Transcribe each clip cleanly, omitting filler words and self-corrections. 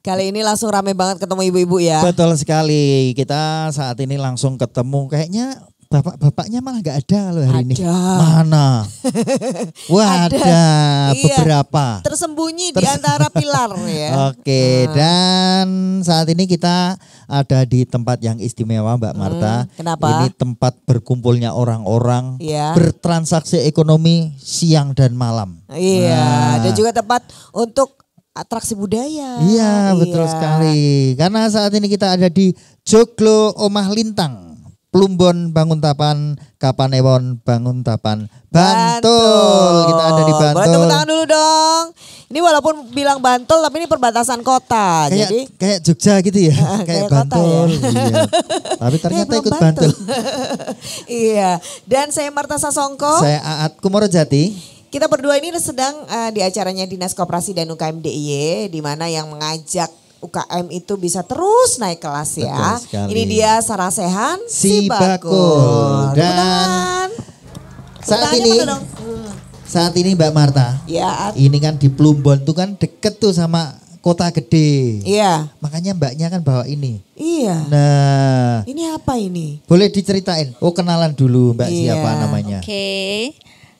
Kali ini langsung rame banget ketemu ibu-ibu ya. Betul sekali. Kita saat ini langsung ketemu. Kayaknya bapak-bapaknya malah nggak ada loh hari ini. Mana? Wah ada beberapa. Tersembunyi di antara pilar ya. Oke, dan saat ini kita ada di tempat yang istimewa Mbak Marta. Kenapa? Ini tempat berkumpulnya orang-orang bertransaksi ekonomi siang dan malam. Iya, dan juga tempat untuk atraksi budaya. Iya, betul sekali. Karena saat ini kita ada di Joglo Omah Lintang, Plumbon Banguntapan, Kapanewon Banguntapan, Bantul. Kita ada di Bantul. Boleh tepuk tangan dulu dong. Ini walaupun bilang Bantul tapi ini perbatasan kota. Kayak Jogja gitu ya. Kayak Bantul. Ya? Iya. Tapi ternyata ikut Bantul. Iya. Dan saya Marta Sasongko. Saya Aat Kumorojati. Kita berdua ini sedang di acaranya Dinas Koperasi dan UKM DIY, di mana yang mengajak UKM itu bisa terus naik kelas ya. Ini dia Sarasehan Si Bakul. Dan saat ini Mbak Marta, ini kan di Plumbon tuh kan deket tuh sama kota gede. Iya. Makanya mbaknya kan bawa ini. Iya. Nah. Ini apa ini? Boleh diceritain? Oh kenalan dulu Mbak siapa namanya? Oke.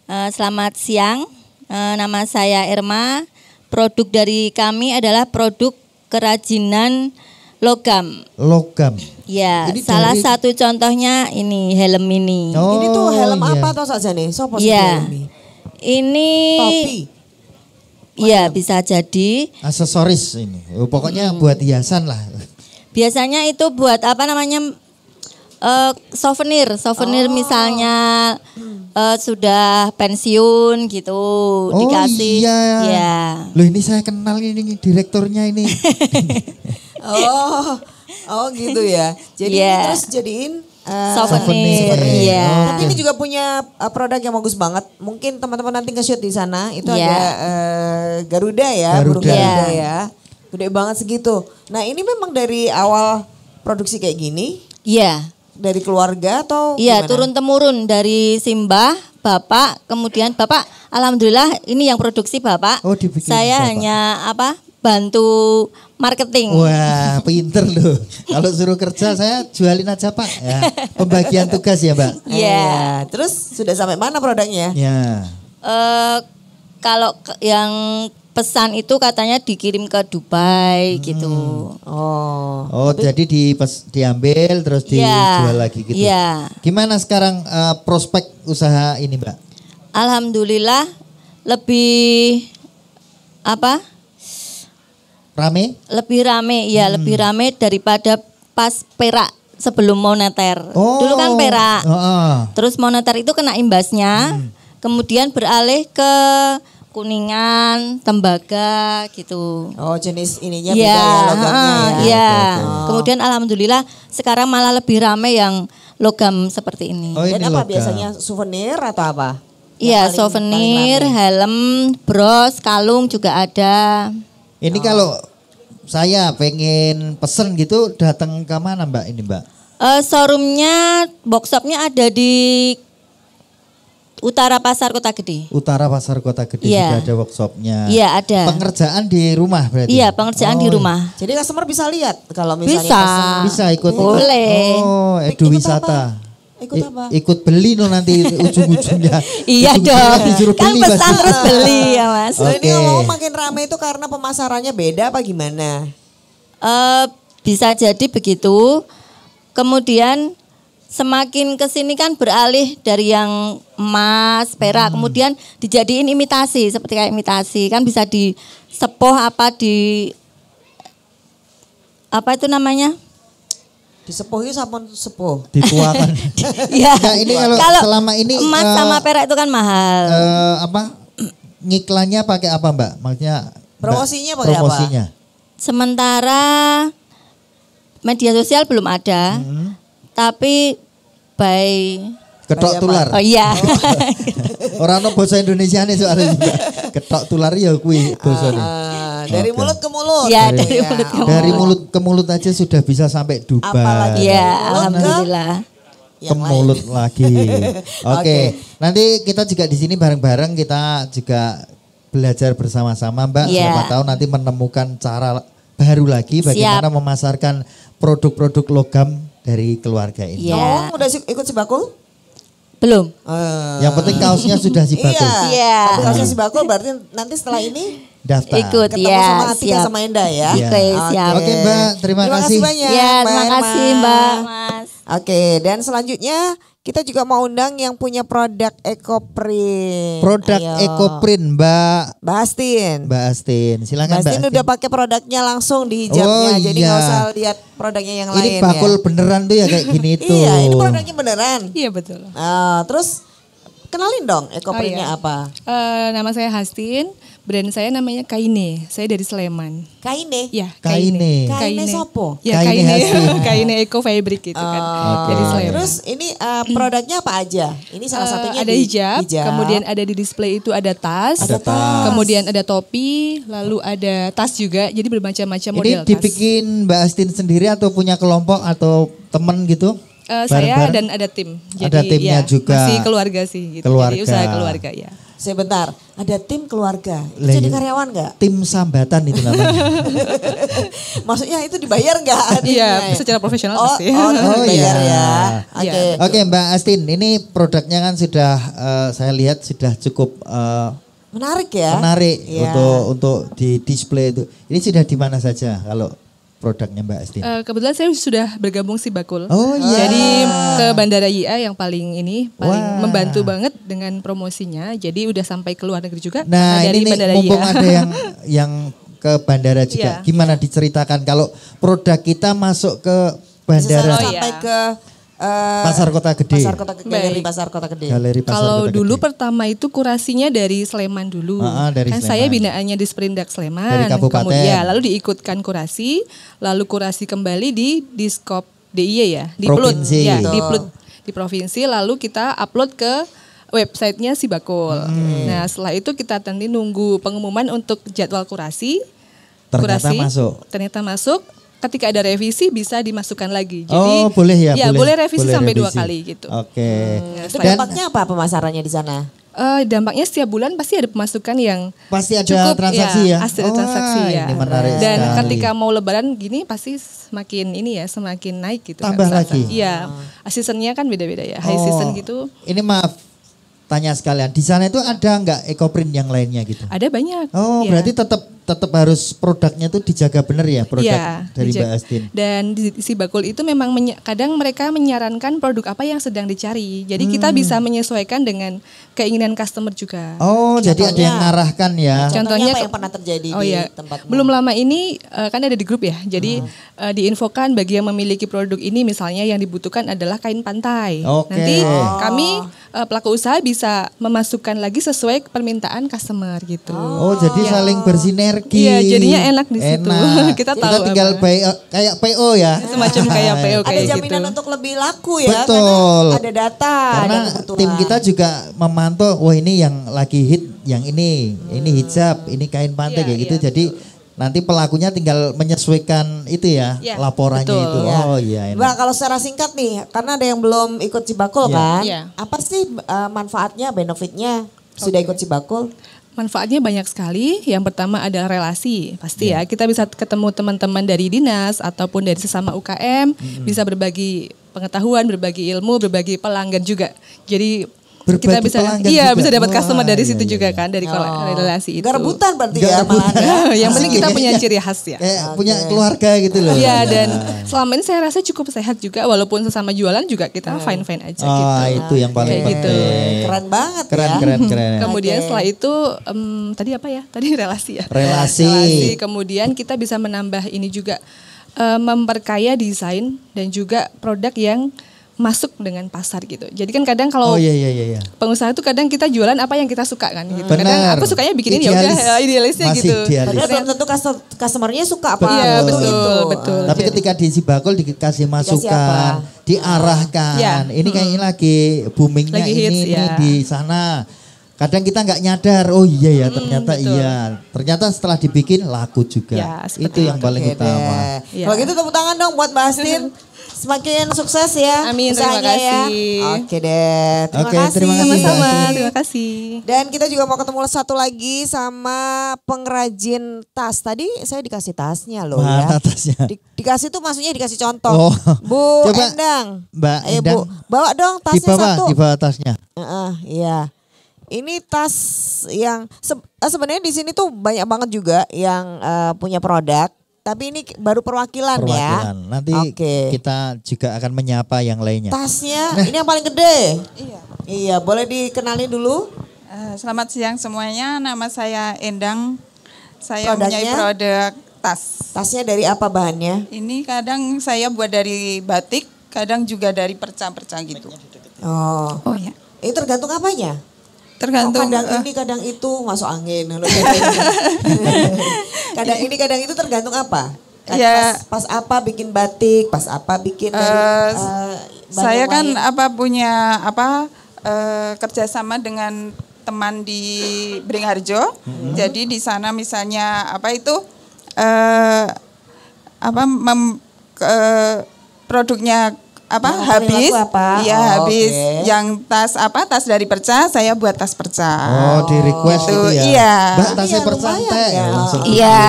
Selamat siang, nama saya Irma. Produk dari kami adalah produk kerajinan logam. Logam. Ya, ini salah satu contohnya ini helm ini. Oh, ini tuh helm apa atau saja nih? Sopo helm ini? Ini topi. Iya, bisa jadi aksesoris ini. Pokoknya buat hiasan lah. Biasanya itu buat apa namanya? Souvenir misalnya sudah pensiun gitu dikasih. Iya. Ya. Loh ini saya kenal ini direkturnya ini. Oh gitu ya. Jadi ini terus jadiin souvenir. Iya. Tapi ini juga punya produk yang bagus banget. Mungkin teman-teman nanti nge-shoot di sana itu ada Garuda ya, burung Garuda ya. Gede banget segitu. Nah, ini memang dari awal produksi kayak gini? Iya. Dari keluarga atau iya, turun temurun dari simbah, bapak, kemudian bapak alhamdulillah ini yang produksi bapak. Oh, saya hanya bantu marketing. Wah, pinter loh. Kalau suruh kerja saya jualin aja Pak ya. Pembagian tugas ya, Mbak. Iya. Terus sudah sampai mana produknya? Ya. Kalau yang pesan itu katanya dikirim ke Dubai gitu. Oh, jadi diambil terus dijual lagi gitu. Iya. Gimana sekarang prospek usaha ini, Mbak? Alhamdulillah lebih rame? Lebih rame, ya lebih rame daripada pas perak sebelum moneter. Dulu kan perak. Terus moneter itu kena imbasnya, kemudian beralih ke Kuningan, tembaga gitu. Oh, jenis ininya beda ya logamnya ya. Iya. Kemudian alhamdulillah sekarang malah lebih ramai yang logam seperti ini. Dan apa biasanya souvenir atau apa? Iya, souvenir, helm, bros, kalung juga ada. Ini kalau saya pengen pesen gitu datang ke mana Mbak ini Mbak? Showroomnya, boxshopnya ada di Utara Pasar Kota Gede. Utara Pasar Kota Gede sudah ada workshopnya. Iya ada. Pengerjaan di rumah berarti? Iya pengerjaan di rumah. Jadi customer bisa lihat kalau misalnya bisa ikut. Boleh. Oh, edu wisata. Ikut apa? Ikut beli loh nanti ujung-ujungnya. Iya dong. Kan pesan terus beli ya Mas. Ini ngomong makin ramai itu karena pemasarannya beda apa gimana? Bisa jadi begitu. Kemudian semakin kesini kan beralih dari yang emas, perak, kemudian dijadiin imitasi, seperti kayak imitasi kan bisa disepoh apa itu namanya? Disepuh itu sabun sepuh. Dituakan. Ya. Nah, ini kalau selama ini emas sama perak itu kan mahal. Ngiklannya pakai apa Mbak? Maksudnya promosinya pakai apa? Sementara media sosial belum ada. Tapi by ketok tular. Oh iya. Orang no bahasa Indonesia nih soalnya juga. Ketok tular ya kuwi bahasane. Dari mulut ke mulut. Ya, dari mulut ke mulut. Dari mulut ke mulut aja sudah bisa sampai Dubai. Apalagi ya, alhamdulillah. Ke mulut lagi. Oke. Nanti kita juga di sini bareng-bareng kita juga belajar bersama-sama Mbak. Siapa tahu nanti menemukan cara baru lagi bagaimana memasarkan produk-produk logam dari keluarga ini. Kamu udah ikut Sibakul? Belum. Yang penting kaosnya sudah Sibakul. Iya. Tapi kaosnya Sibakul berarti nanti setelah ini daftar. Ikut ketemu sama Atika sama Endah ya. Siap. Oke Mbak, terima kasih banyak. Ya, terima kasih Mbak Mas. Oke, dan selanjutnya kita juga mau undang yang punya produk EcoPrint. Produk EcoPrint Mbak Astin. Mbak Astin, silakan Mbak Astin. Udah pakai produknya langsung di hijabnya, jadi nggak usah lihat produknya yang lain. Ini bakul beneran tuh ya kayak gini tuh. Iya, ini produknya beneran. Iya betul. Terus kenalin dong EcoPrintnya apa? Nama saya Hastin, brand saya namanya Kaine. Saya dari Sleman. Kaine? Ya, Kaine. Kaine sopo? Ya, Kaine Hastin. Kaine Eco Fabric itu kan. Dari Sleman. Terus ini produknya apa aja? Ini salah satunya ada hijab, kemudian ada di display itu ada tas, kemudian ada topi, lalu ada tas juga. Jadi bermacam-macam model tas. Ini dibikin Mbak Astin sendiri atau punya kelompok atau temen gitu? Saya dan ada tim. Jadi ada timnya juga. Masih keluarga sih gitu. Jadi usaha keluarga ya. Sebentar, ada tim keluarga. Itu jadi karyawan nggak? Tim sambatan itu namanya. Maksudnya itu dibayar nggak? Iya, secara profesional pasti. Dibayar ya. Oke Mbak Astin, ini produknya kan sudah saya lihat sudah cukup menarik ya. Menarik untuk di display itu. Ini sudah di mana saja kalau produknya Mbak Astin? Kebetulan saya sudah bergabung Sibakul. Oh iya. Jadi ke Bandara IA yang paling membantu banget dengan promosinya. Jadi udah sampai ke luar negeri juga. Nah dari ini Bandara mumpung IA. ada yang ke bandara juga. Gimana diceritakan kalau produk kita masuk ke bandara? Sampai ke Pasar Kota Gede. Galeri Pasar Kota Gede. Kalau dulu pertama itu kurasinya dari Sleman dulu. Dari kan Sleman. saya binaannya di Sprindak Sleman. Dari kabupaten. Kemudian lalu diikutkan kurasi, lalu kurasi kembali di Diskop DIY ya, di provinsi. Plut. Ya, di provinsi, lalu kita upload ke websitenya Sibakul. Nah, setelah itu kita nanti nunggu pengumuman untuk jadwal kurasi. Ternyata masuk. Ketika ada revisi bisa dimasukkan lagi. Jadi boleh ya. Ya, boleh revisi sampai 2 kali gitu. Oke. Itu dampaknya apa pemasarannya di sana? Dampaknya setiap bulan pasti ada pemasukan yang pasti ada cukup, transaksi ya. Pasti ada transaksi ya. Ini menarik dan sekali. ketika mau lebaran gini pasti semakin naik gitu. Tambah lagi. Iya. Seasonnya kan beda-beda ya. High season gitu. Ini maaf tanya sekalian. Di sana itu ada nggak EcoPrint yang lainnya gitu? Ada banyak. Berarti tetap harus produknya tuh dijaga benar ya produk dari Mbak Astin. Dan di Sibakul itu memang kadang mereka menyarankan produk apa yang sedang dicari. Jadi kita bisa menyesuaikan dengan keinginan customer juga. Jadi ada yang ngarahkan ya. Contohnya apa yang pernah terjadi di tempatmu? Belum lama ini kan ada di grup ya. Jadi diinfokan bagi yang memiliki produk ini misalnya yang dibutuhkan adalah kain pantai. Nanti kami pelaku usaha bisa memasukkan lagi sesuai permintaan customer gitu. Jadi saling bersinergi. Iya, jadinya enak di situ. Kita tahu. Kita tinggal kayak PO ya. Semacam kayak PO kayak gitu. Ada jaminan untuk lebih laku ya. Betul. Karena ada data. Karena tim kita juga memantau, ini yang lagi hit, yang ini hijab, ini kain pantai kayak gitu. Jadi nanti pelakunya tinggal menyesuaikan itu ya, laporannya itu. Mbak, kalau secara singkat nih, karena ada yang belum ikut Sibakul kan, apa sih manfaatnya, benefitnya sudah ikut Sibakul? Manfaatnya banyak sekali. Yang pertama adalah relasi, pasti ya. Kita bisa ketemu teman-teman dari dinas ataupun dari sesama UKM, bisa berbagi pengetahuan, berbagi ilmu, berbagi pelanggan juga. Jadi kita bisa bisa dapat customer dari situ juga kan, dari relasi itu. Gak rebutan berarti ya malah. Yang penting kita punya ciri khas ya. Punya keluarga gitu loh. Iya, dan selama ini saya rasa cukup sehat juga, walaupun sesama jualan juga kita fine-fine aja gitu. Itu yang paling penting. Keren banget keren, ya. Keren. Kemudian setelah itu tadi apa ya? Tadi relasi ya. Relasi. Kemudian kita bisa menambah ini juga memperkaya desain dan juga produk yang masuk dengan pasar gitu. Jadi kan kadang kalau pengusaha itu kadang kita jualan apa yang kita suka kan gitu. Kadang aku sukanya bikin ini ya udah idealisnya gitu. Padahal belum tentu customernya suka apa. Iya, betul. Tapi ketika di Sibakul dikasih masukan, diarahkan. Ini kayaknya lagi boomingnya ini di sana. Kadang kita nggak nyadar, ternyata ternyata setelah dibikin laku juga. Itu yang paling utama. Kalau gitu tepuk tangan dong buat Mbak Astin. semakin sukses ya. Amin, terima kasih. Ya. Oke deh, terima kasih. Terima kasih. Sama-sama, terima kasih. Dan kita juga mau ketemu satu lagi sama pengrajin tas. Tadi saya dikasih tasnya loh. Mana ya. tasnya? Dikasih tuh maksudnya dikasih contoh. Oh. Bu Coba, Endang. Mbak Ayo Endang, Bu, bawa dong tasnya satu. Di bawah tasnya. Iya. Ini tas yang sebenarnya di sini tuh banyak banget juga yang punya produk. Tapi ini baru perwakilan ya. Nanti kita juga akan menyapa yang lainnya. Tasnya ini yang paling gede. Iya, boleh dikenalin dulu. Selamat siang semuanya, nama saya Endang. Saya Produknya? mempunyai produk tas. Tasnya dari apa bahannya? Ini kadang saya buat dari batik, kadang juga dari perca-perca gitu. Oh ya. Itu tergantung apanya? Tergantung. Kadang ini, kadang itu masuk angin. Kadang ini, kadang itu tergantung apa? Ya. Pas apa bikin batik, pas apa bikin dari saya kan lain. punya kerjasama dengan teman di Beringharjo. Jadi di sana misalnya produknya habis, habis. Okay. Yang tas dari perca, saya buat tas perca. Oh, di request gitu ya. Iya. Mbak tasnya perca langsung. Iya.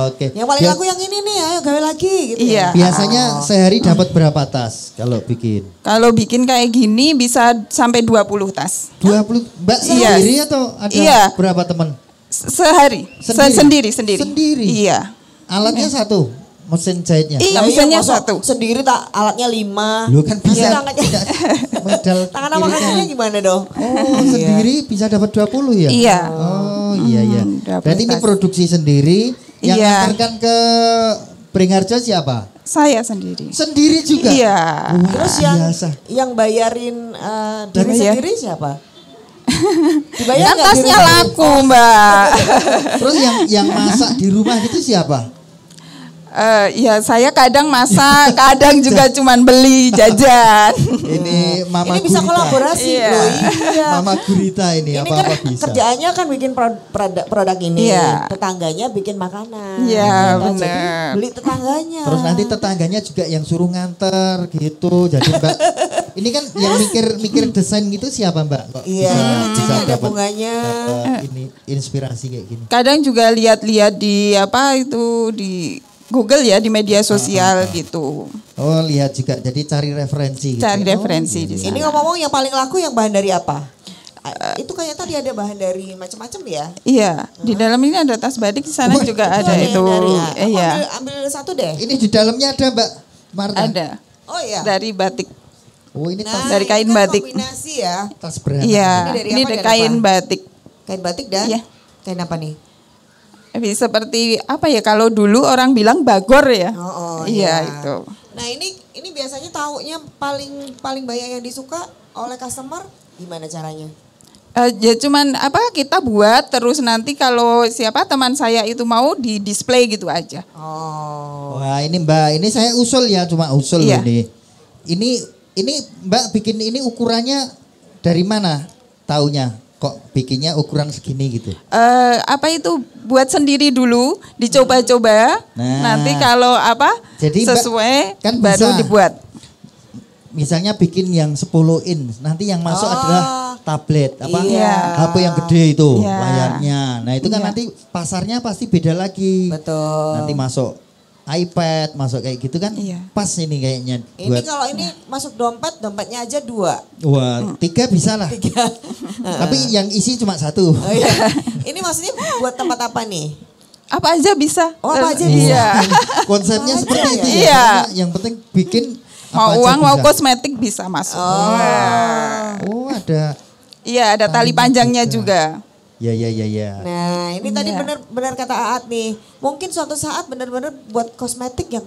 Oke. Yang paling laku yang ini nih, ayo gawe lagi gitu. Iya. Biasanya sehari dapat berapa tas kalau bikin? Kalau bikin kayak gini bisa sampai 20 tas. 20 Mbak sendiri atau ada berapa teman? Sehari. Sendiri. Iya. Alatnya satu, mesin jahitnya. Iya, mesinnya satu. Sendiri tak alatnya 5. Lu kan bisa. Medal tangan sama kakinya gimana dong? Oh, sendiri bisa dapat 20 ya? Iya. Oh, iya. Berarti ini produksi sendiri. Yang ngantarkan ke Beringharjo siapa? Saya sendiri. Sendiri juga? Iya. Terus yang bayarin diri sendiri siapa? Dibayar tasnya laku, Mbak. Terus yang masak di rumah itu siapa? Ya saya kadang masak, kadang juga cuman beli jajan. Ini Mama ini bisa Gurita. kolaborasi loh. Iya. Mama Gurita ini apa-apa kan bisa. Kerjaannya kan bikin produk ini. Iya. Tetangganya bikin makanan. Iya, Jadi benar. beli tetangganya. Terus nanti tetangganya juga yang suruh nganter gitu. Jadi Mbak, ini kan yang mikir desain gitu siapa Mbak? Kok Iya, bisa ada dapat bunganya. ini inspirasi kayak gini. Kadang juga lihat-lihat di di Google ya, di media sosial gitu. Oh, lihat juga. Jadi cari referensi. Cari gitu. referensi di sana. Ini ngomong-ngomong yang paling laku yang bahan dari apa? Itu kayaknya tadi ada bahan dari macam-macam ya? Iya, di dalam ini ada tas batik, di sana juga ada itu. Iya. Ambil satu deh. Ini di dalamnya ada Mbak Marta. Ada. Oh iya. Dari batik. Oh, ini tas dari kain ini kan batik. Kombinasi ya. tas brand. Iya, Ini dari ini apa, kain dari apa? batik. Kain batik dan Iya. kain apa nih? Seperti apa ya, kalau dulu orang bilang bagor ya. Iya, itu. Nah, ini biasanya taunya paling banyak yang disuka oleh customer gimana caranya? Ya cuman kita buat terus nanti kalau siapa teman saya itu mau di display gitu aja. Oh. Wah, ini Mbak, ini saya usul ya, cuma usul Iya. ini. Ini Mbak bikin ini ukurannya dari mana? Taunya kok bikinnya ukuran segini gitu? Buat sendiri dulu, dicoba-coba. Nah. Nanti kalau Jadi, sesuai kan baru bisa. dibuat. Misalnya bikin yang 10 in, nanti yang masuk adalah tablet, Iya. HP yang gede itu Iya. layarnya. Nah itu kan Iya. nanti pasarnya pasti beda lagi. Betul. Nanti masuk iPad, masuk kayak gitu kan, Iya. pas ini kayaknya. Ini kalau ini masuk dompetnya aja 2. Wah, 3 bisa lah. Tapi yang isi cuma 1. Oh iya. Ini maksudnya buat tempat apa nih? Apa aja bisa. Oh, apa aja bisa. Iya. Konsepnya Apa seperti aja itu ya? ya. Iya. Karena yang penting bikin Mau apa aja uang, mau bisa. kosmetik bisa masuk. Oh, ada. Iya, ada tali panjangnya juga. Ya. Nah, ini tadi Iya. benar kata Aat nih. Mungkin suatu saat benar-benar buat kosmetik yang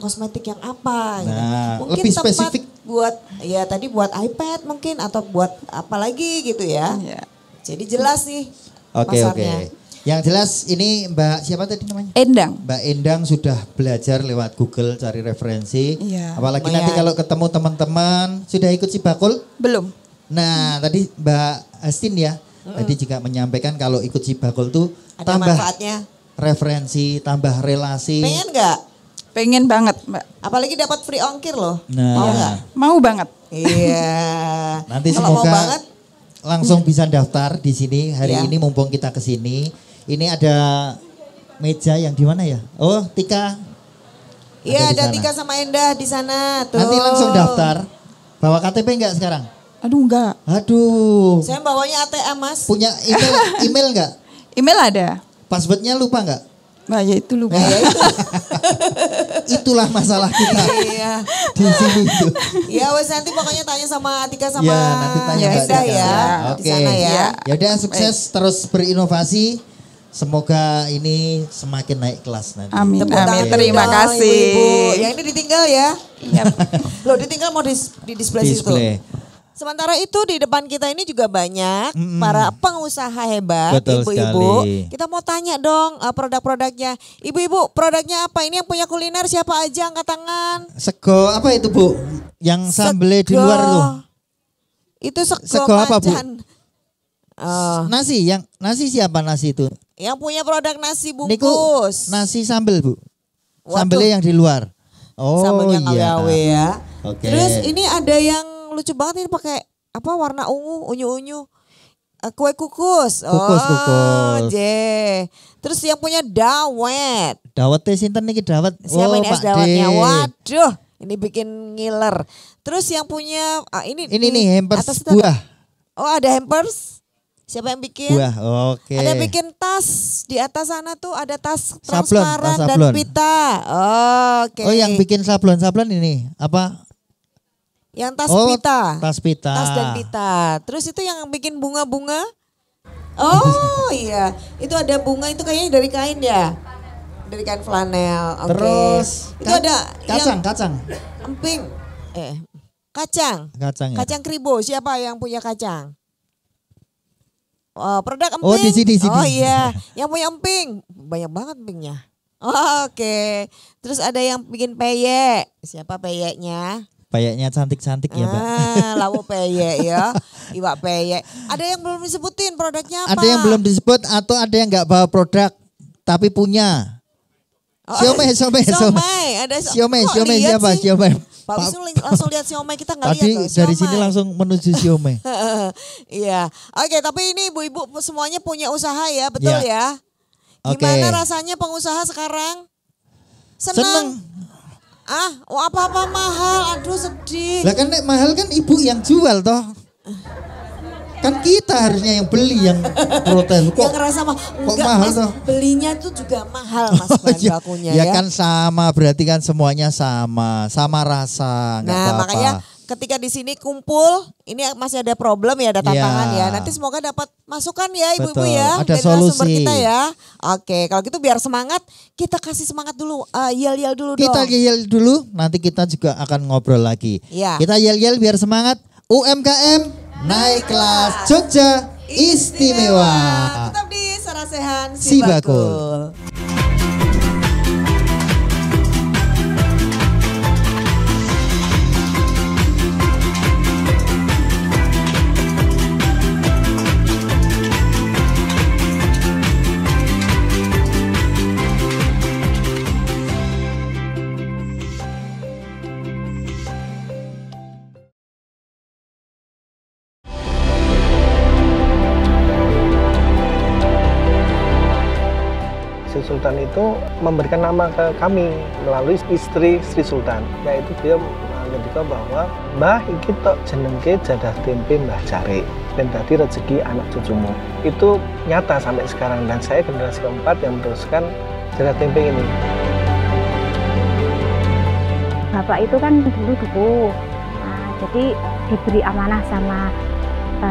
apa gitu. Nah, Mungkin lebih tempat spesifik. buat ya tadi buat iPad mungkin atau buat apa lagi gitu ya. Iya. Jadi jelas nih Oke. pasarnya. Yang jelas ini Mbak siapa tadi namanya? Endang. Mbak Endang sudah belajar lewat Google cari referensi. Iya. Apalagi Lumayan. nanti kalau ketemu teman-teman sudah ikut Sibakul. Belum. Nah, tadi Mbak Astin ya, tadi juga menyampaikan kalau ikut Sibakul tuh Ada tambah manfaatnya. referensi, tambah relasi. Pengen nggak? Pengen banget, Mbak. Apalagi dapat free ongkir loh. Nah. Mau nggak? Mau banget. Iya. Nanti Kalau mau semoga banget, langsung bisa daftar di sini hari ini mumpung kita ke sini. Ini ada meja yang di mana ya? Oh, Tika. Iya, ada Tika sama Endah di sana. Tuh. Nanti langsung daftar. Bawa KTP enggak sekarang? Aduh, enggak. Aduh. Saya bawanya ATM, Mas. Punya email enggak? Email ada. Passwordnya lupa enggak? Nah, ya itu lupa. Itulah masalah kita. Iya. Di sini itu. Ya wes nanti pokoknya tanya sama Tika sama Ya, nanti tanya Mbak Endah Tika. ya. Oke. Di sana ya. Ya udah sukses terus berinovasi. Semoga ini semakin naik kelas nanti. Amin. Tepuk Amin. tangan Terima dong, kasih. Ibu-ibu. Yang ini ditinggal ya. Yap. Loh ditinggal mau di display situ. Display. Sementara itu di depan kita ini juga banyak para pengusaha hebat, Betul ibu-ibu. sekali. Kita mau tanya dong produk-produknya. Ibu-ibu produknya apa? Ini yang punya kuliner siapa aja angkat tangan. Sego apa itu Bu? Yang sambelnya di luar tuh. Itu Sego apa Bu? macan. Nasi siapa nasi itu? Yang punya produk nasi Niku bungkus. nasi sambel Bu. Waduh. Sambelnya yang di luar. Oh Sambelnya iya. ngawe ya. Oke. Terus ini ada yang lucu banget ini pakai apa warna unyu-unyu. Kue kukus. Kukus. Terus yang punya dawet. Dawet sinten niki dawet. Siapa ini es Pak dawetnya? D. Waduh, ini bikin ngiler. Terus yang punya ini nih hampers atas buah. Oh, ada hampers. Siapa yang bikin? Buah. Oke. Ada bikin tas. Di atas sana tuh ada tas Sablon, transparan tas dan sablon. pita. Oke. Oh, yang bikin sablon ini apa? Yang tas pita. Tas pita. Tas dan pita. Terus itu yang bikin bunga-bunga. Oh iya, itu ada bunga itu kayaknya dari kain ya. Dari kain flanel. Oke. Terus itu ada kacang. emping. Kacang. Kacang ya. Kacang kribo. Siapa yang punya kacang? Produk emping. Oh, di sini. Oh iya, yang punya emping. Banyak banget empingnya. Oh, oke. Terus ada yang bikin peyek. Siapa peyeknya? Peyeknya cantik-cantik ya, Mbak. Lawo peyek ya. Iwak peyek. Ada yang belum disebutin produknya apa? Ada yang belum disebut atau ada yang enggak bawa produk tapi punya. Siomay. Ada Siomay kok lihat siapa? sih? Siomay. Pak Wisnu langsung lihat siomay, kita nggak lihat Tadi loh, dari siomay. sini langsung menuju siomay. Iya. Oke, tapi ini ibu-ibu semuanya punya usaha ya, betul Ya. ya? Gimana rasanya pengusaha sekarang? Senang. Apa-apa mahal, aduh sedih. Lah kan nek mahal kan ibu yang jual toh. Kan kita harusnya yang beli yang protes. Yang ngerasa enggak mahal Mas, toh? belinya tuh juga mahal Mas bahan bakunya ya. ya. Kan sama, berarti kan semuanya sama rasa. Nggak apa-apa. Makanya ketika di sini kumpul, ini masih ada problem ya, ada tantangan ya. Nanti semoga dapat masukan ya ibu-ibu ya. Ada dari solusi. narasumber kita ya. Oke, kalau gitu biar semangat, kita kasih semangat dulu, yel-yel dulu dong. Kita yel dulu, nanti kita juga akan ngobrol lagi. Ya. Kita yel-yel biar semangat. UMKM naik kelas Jogja istimewa. Tetap di Sarasehan Sibakul. Sri Sultan itu memberikan nama ke kami melalui istri Sri Sultan, yaitu beliau mengendika bahwa Mbah iki tok jenengke jadah tempe Mbah Cari dan tadi rezeki anak cucumu. Itu nyata sampai sekarang dan saya generasi keempat yang meneruskan jadah tempe ini. Bapak itu kan dulu dukuh, jadi diberi amanah sama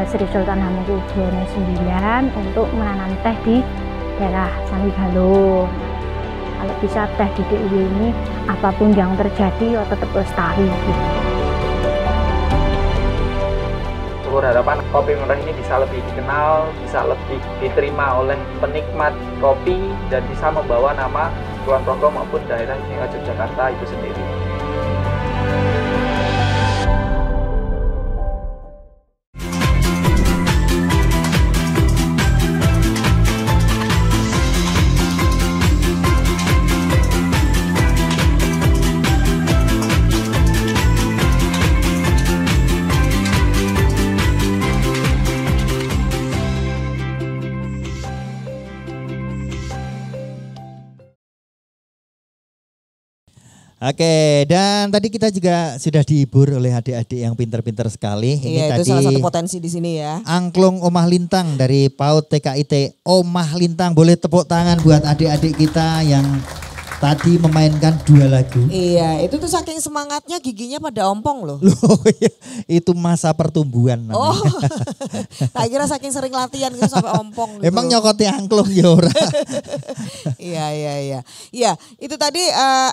Sri Sultan Hamengkubuwono IX untuk menanam teh di daerah Sandigalo. Kalau bisa teh di DIY ini apapun yang terjadi ya tetap lestari. Berharapan kopi merah ini bisa lebih dikenal, bisa lebih diterima oleh penikmat kopi dan bisa membawa nama Kulon Progo maupun daerah istimewa Yogyakarta itu sendiri. Oke, dan tadi kita juga sudah dihibur oleh adik-adik yang pinter-pinter sekali. Ini Iya, tadi itu salah satu potensi di sini ya. Angklung Omah Lintang dari PAUD TKIT Omah Lintang. Boleh tepuk tangan buat adik-adik kita yang tadi memainkan 2 lagu. Iya, itu tuh saking semangatnya giginya pada ompong loh. Loh, itu masa pertumbuhan namanya. Oh, tak kira saking sering latihan gitu sampai ompong gitu. Emang nyokoti angklung ya ora? Iya. Iya, itu tadi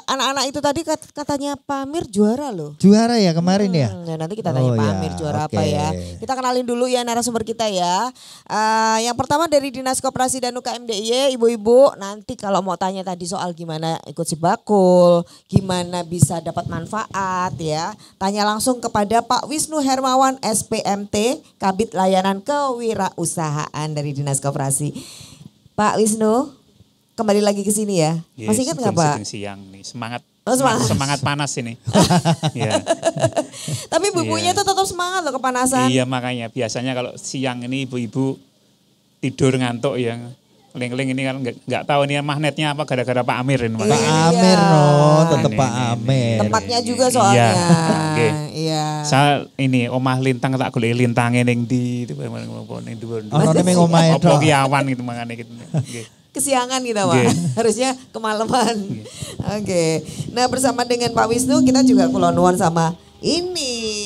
anak-anak itu tadi katanya Pak Amir juara loh. Juara ya kemarin ya? Nah, nanti kita tanya Pak Amir juara apa ya. Kita kenalin dulu ya narasumber kita ya. Yang pertama dari Dinas Koperasi dan UKM DIY, ibu-ibu. Nanti kalau mau tanya tadi soal gimana ikut Sibakul, gimana bisa dapat manfaat ya. Tanya langsung kepada Pak Wisnu Hermawan SPMT, Kabid Layanan Kewirausahaan dari Dinas Koperasi. Pak Wisnu, kembali lagi ke sini ya. Masih ingat nggak Pak? Siang nih, semangat. Semangat panas ini. Ya. Tapi ibu-ibunya itu tetap semangat loh kepanasan. Iya makanya biasanya kalau siang ini ibu-ibu tidur ngantuk ya. Keling-keling ini kan nggak tahu ini magnetnya apa gara-gara Pak Amir ini. Pak Amir tetap Pak Amir. Tempatnya juga soalnya. Iya. Saya ini Omah Lintang tak golek lintange ning ndi itu ning dhuwur. Ono ning omahe tok. Apa ki awan gitu makane gitu. Kesiangan kita Pak, harusnya kemalaman. Oke. Nah bersama dengan Pak Wisnu kita juga kula nuwun sama ini.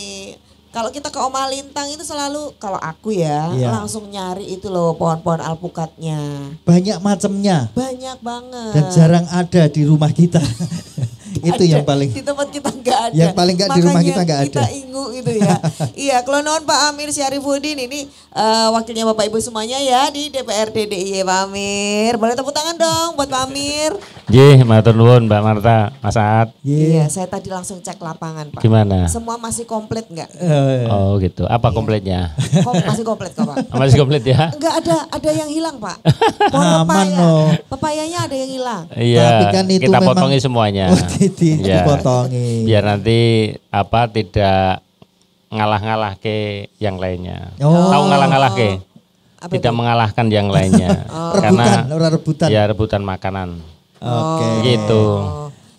Kalau kita ke Omah Lintang itu selalu kalau aku ya langsung nyari itu loh pohon-pohon alpukatnya. Banyak macamnya. Banyak banget. Dan jarang ada di rumah kita. Itu yang paling di tempat kita nggak ada. Yang paling nggak di rumah kita nggak ada. Kita ingu gitu ya. Iya, kelonon Pak Amir Syarifuddin ini wakilnya Bapak Ibu semuanya ya di DPRD DIY Pak Amir. Boleh tepuk tangan dong buat Pak Amir. Nggih, matur nuwun Mbak Marta, Mas Saat. Iya, saya tadi langsung cek lapangan Pak. Gimana? Semua masih komplit nggak? Oh gitu. Apa kompletnya? Masih komplit kok Pak. Masih komplit ya? Enggak ada yang hilang Pak. Aman loh. Pepayanya ada yang hilang. Iya. Tapi kan itu kita potongi semuanya. Dipotongi. Biar nanti tidak ngalah-ngalah ke yang lainnya. Tahu ngalah-ngalah ke? Tidak mengalahkan yang lainnya. Karena rebutan. Ya rebutan makanan. Oke. Gitu.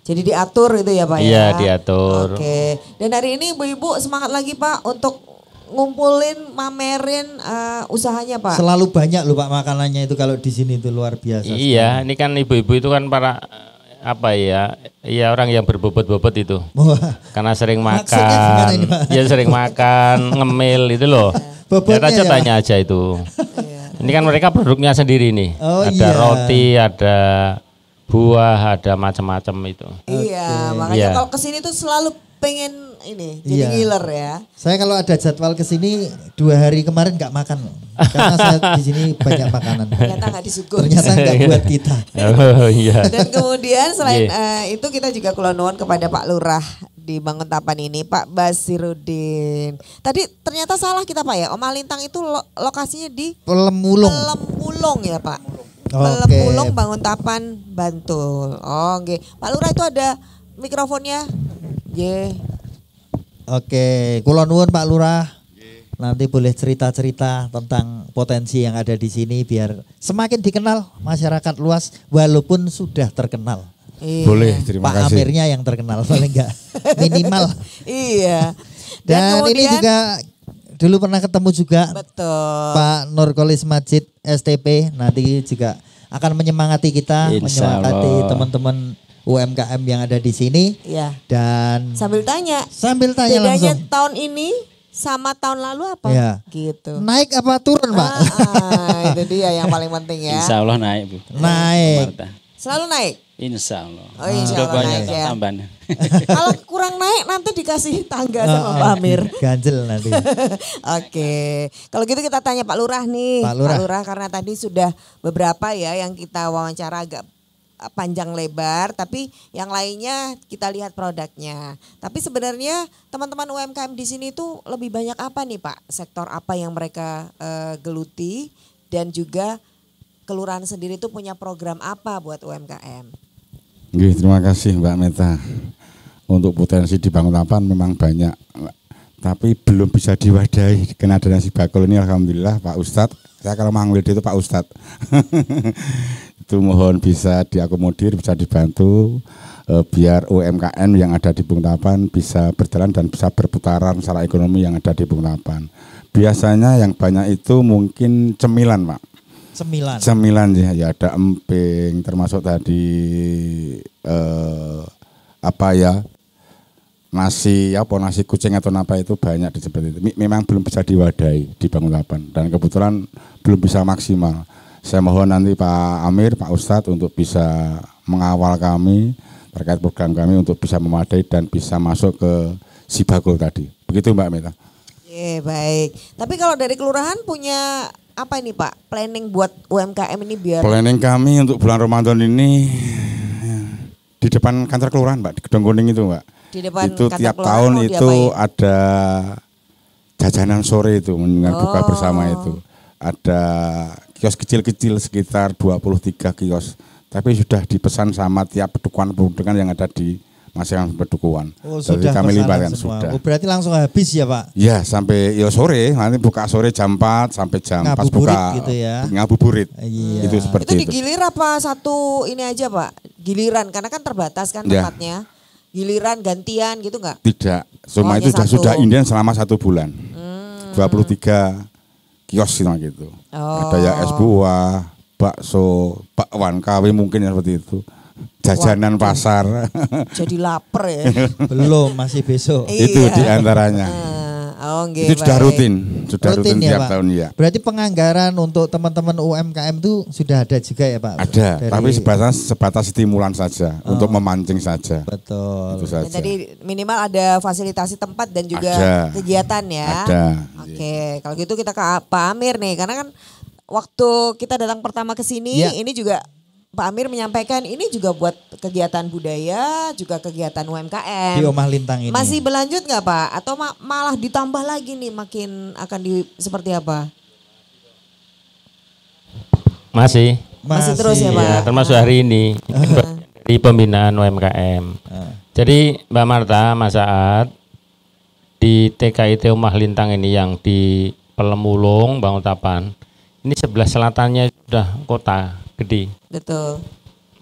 Jadi diatur itu ya Pak ya? Iya diatur. Oke. Dan hari ini ibu-ibu semangat lagi Pak untuk ngumpulin, mamerin usahanya Pak. Selalu banyak loh Pak makanannya itu kalau di sini itu luar biasa. Iya, ini kan ibu-ibu itu kan para orang yang berbobot-bobot itu. Karena sering makan. Ya sering makan, ngemil itu loh. Lihat aja tanya aja itu. Ini kan mereka produknya sendiri nih. Ada roti, ada buah, ada macam-macam itu. Iya, makanya kalau kesini tuh selalu pengen ini jadi ngiler ya. Saya kalau ada jadwal kesini 2 hari kemarin nggak makan karena saya di sini banyak makanan. Ternyata nggak disuguh. Ternyata nggak buat kita. Oh, iya. Dan kemudian selain itu kita juga kula nuwun kepada Pak Lurah di Banguntapan ini, Pak Basiruddin. Tadi ternyata salah kita Pak ya. Omah Lintang itu lokasinya di Pelemulung ya Pak. Pelemulung Banguntapan Bantul. Oh, nggih. Pak Lurah itu ada mikrofonnya. Oke, kula nuwun Pak Lurah. Nanti boleh cerita-cerita tentang potensi yang ada di sini biar semakin dikenal masyarakat luas walaupun sudah terkenal. Boleh, terima kasih. Pak Amirnya yang terkenal paling enggak minimal. Iya. Dan kemudian, ini juga dulu pernah ketemu juga. Betul. Pak Nurkolis Majid STP nanti juga akan menyemangati kita, menyemangati teman-teman UMKM yang ada di sini. Iya. Dan sambil tanya bedanya langsung. Tahun ini sama tahun lalu apa? Ya. Gitu. Naik apa turun, Pak? Itu dia yang paling penting ya. Insya Allah naik, Bu. Naik. Selalu naik? Insya Allah. Oh, insya Allah naik ya. Tambahan. Kalau kurang naik nanti dikasih tangga sama Pak Amir. Ganjel nanti. Oke. Kalau gitu kita tanya Pak Lurah nih. Pak Lurah karena tadi sudah beberapa ya yang kita wawancara agak panjang lebar, tapi yang lainnya kita lihat produknya. Tapi sebenarnya teman-teman UMKM di sini tuh lebih banyak apa nih Pak? Sektor apa yang mereka geluti dan juga kelurahan sendiri tuh punya program apa buat UMKM? Nggih, terima kasih Mbak Meta. Untuk potensi di Banguntapan memang banyak, tapi belum bisa diwadahi. Karena adanya Sibakul ini alhamdulillah Pak Ustadz. Saya kalau manggil dia itu Pak Ustadz. itu mohon bisa diakomodir, bisa dibantu biar UMKM yang ada di Bungtapan bisa berjalan dan bisa berputaran secara ekonomi yang ada di Bungtapan. Biasanya yang banyak itu mungkin cemilan, Pak. Cemilan ya, ada emping, termasuk tadi nasi kucing atau apa itu banyak seperti itu. Memang belum bisa diwadahi di Bangutapan dan kebetulan belum bisa maksimal. Saya mohon nanti Pak Amir, Pak Ustadz untuk bisa mengawal kami terkait program kami untuk bisa memadai dan bisa masuk ke Sibagul tadi. Begitu Mbak Meta. Baik. Tapi kalau dari kelurahan punya apa ini Pak? Planning buat UMKM ini biar? Planning kami untuk bulan Ramadan ini di depan kantor kelurahan Mbak, di Gedung Kuning itu Mbak. Di depan itu tiap tahun itu ada jajanan sore itu dengan buka bersama itu. Ada kios kecil-kecil sekitar 23 kios. Tapi sudah dipesan sama tiap pedukuhan-pedukuhan yang ada di masing-masing pedukuhan. Jadi kami libatkan sudah. Berarti langsung habis ya Pak? Ya sampai sore, nanti buka sore jam 4 sampai jam pas buka gitu ya. Ngabuburit. Iya. Itu seperti itu. Itu digilir apa satu ini aja Pak? Giliran karena kan terbatas kan tempatnya. Giliran gantian gitu enggak? Tidak, semua itu sudah inden selama 1 bulan. 23 kios gitu. Ada ya es buah, bakso, bakwan, KW mungkin seperti itu. Jajanan pasar. Jadi lapar ya. Belum, masih besok. Itu diantaranya. Itu sudah rutin tiap tahun ya. Berarti penganggaran untuk teman-teman UMKM itu sudah ada juga ya Pak? Ada, tapi sebatas stimulan saja, untuk memancing saja. Betul. Itu saja. Jadi minimal ada fasilitasi tempat dan juga kegiatan ya. Ada. Oke, kalau gitu kita ke Pak Amir nih, karena kan waktu kita datang pertama ke sini, ini juga Pak Amir menyampaikan ini juga buat kegiatan budaya, juga kegiatan UMKM. Di Omah Lintang ini. Masih berlanjut nggak Pak? Atau malah ditambah lagi nih makin akan seperti apa? Masih terus ya Pak? Ya, termasuk hari ini di pembinaan UMKM. Jadi Mbak Marta, Mas Saat, di TKIT Omah Lintang ini yang di Pelemulung, Bangutapan, ini sebelah selatannya sudah kota gede. Betul.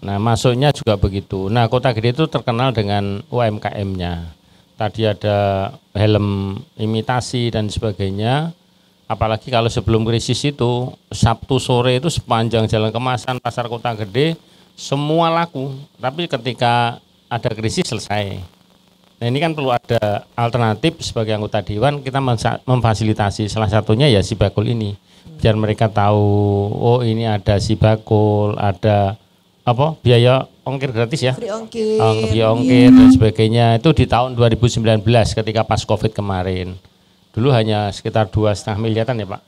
Nah masuknya juga begitu. Nah kota gede itu terkenal dengan UMKM-nya. Tadi ada helm imitasi dan sebagainya. Apalagi kalau sebelum krisis itu Sabtu sore itu sepanjang jalan kemasan pasar kota gede semua laku. Tapi ketika ada krisis selesai. Nah ini kan perlu ada alternatif sebagai anggota dewan kita memfasilitasi. Salah satunya ya Sibagul ini. Biar mereka tahu, oh ini ada Sibagul, ada biaya ongkir gratis ya, biaya ongkir dan sebagainya. Itu di tahun 2019 ketika pas COVID kemarin. Dulu hanya sekitar 2,5 miliaran ya Pak,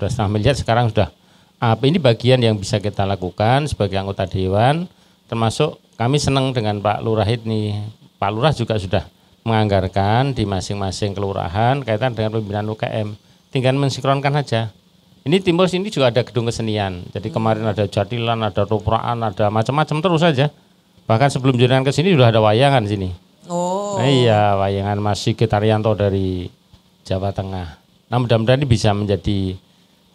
2,5 miliar sekarang sudah. Ini bagian yang bisa kita lakukan sebagai anggota dewan, termasuk kami senang dengan Pak Lurah ini. Pak Lurah juga sudah menganggarkan di masing-masing kelurahan kaitan dengan pembinaan UKM. Tinggal mensinkronkan saja. Ini timur sini juga ada gedung kesenian. Jadi kemarin ada jatilan, ada ropraan, ada macam-macam terus saja. Bahkan sebelum jalan ke sini sudah ada wayangan sini. Oh. Nah, iya, wayangan Mas Sigit Arianto dari Jawa Tengah. Nah, mudah-mudahan ini bisa menjadi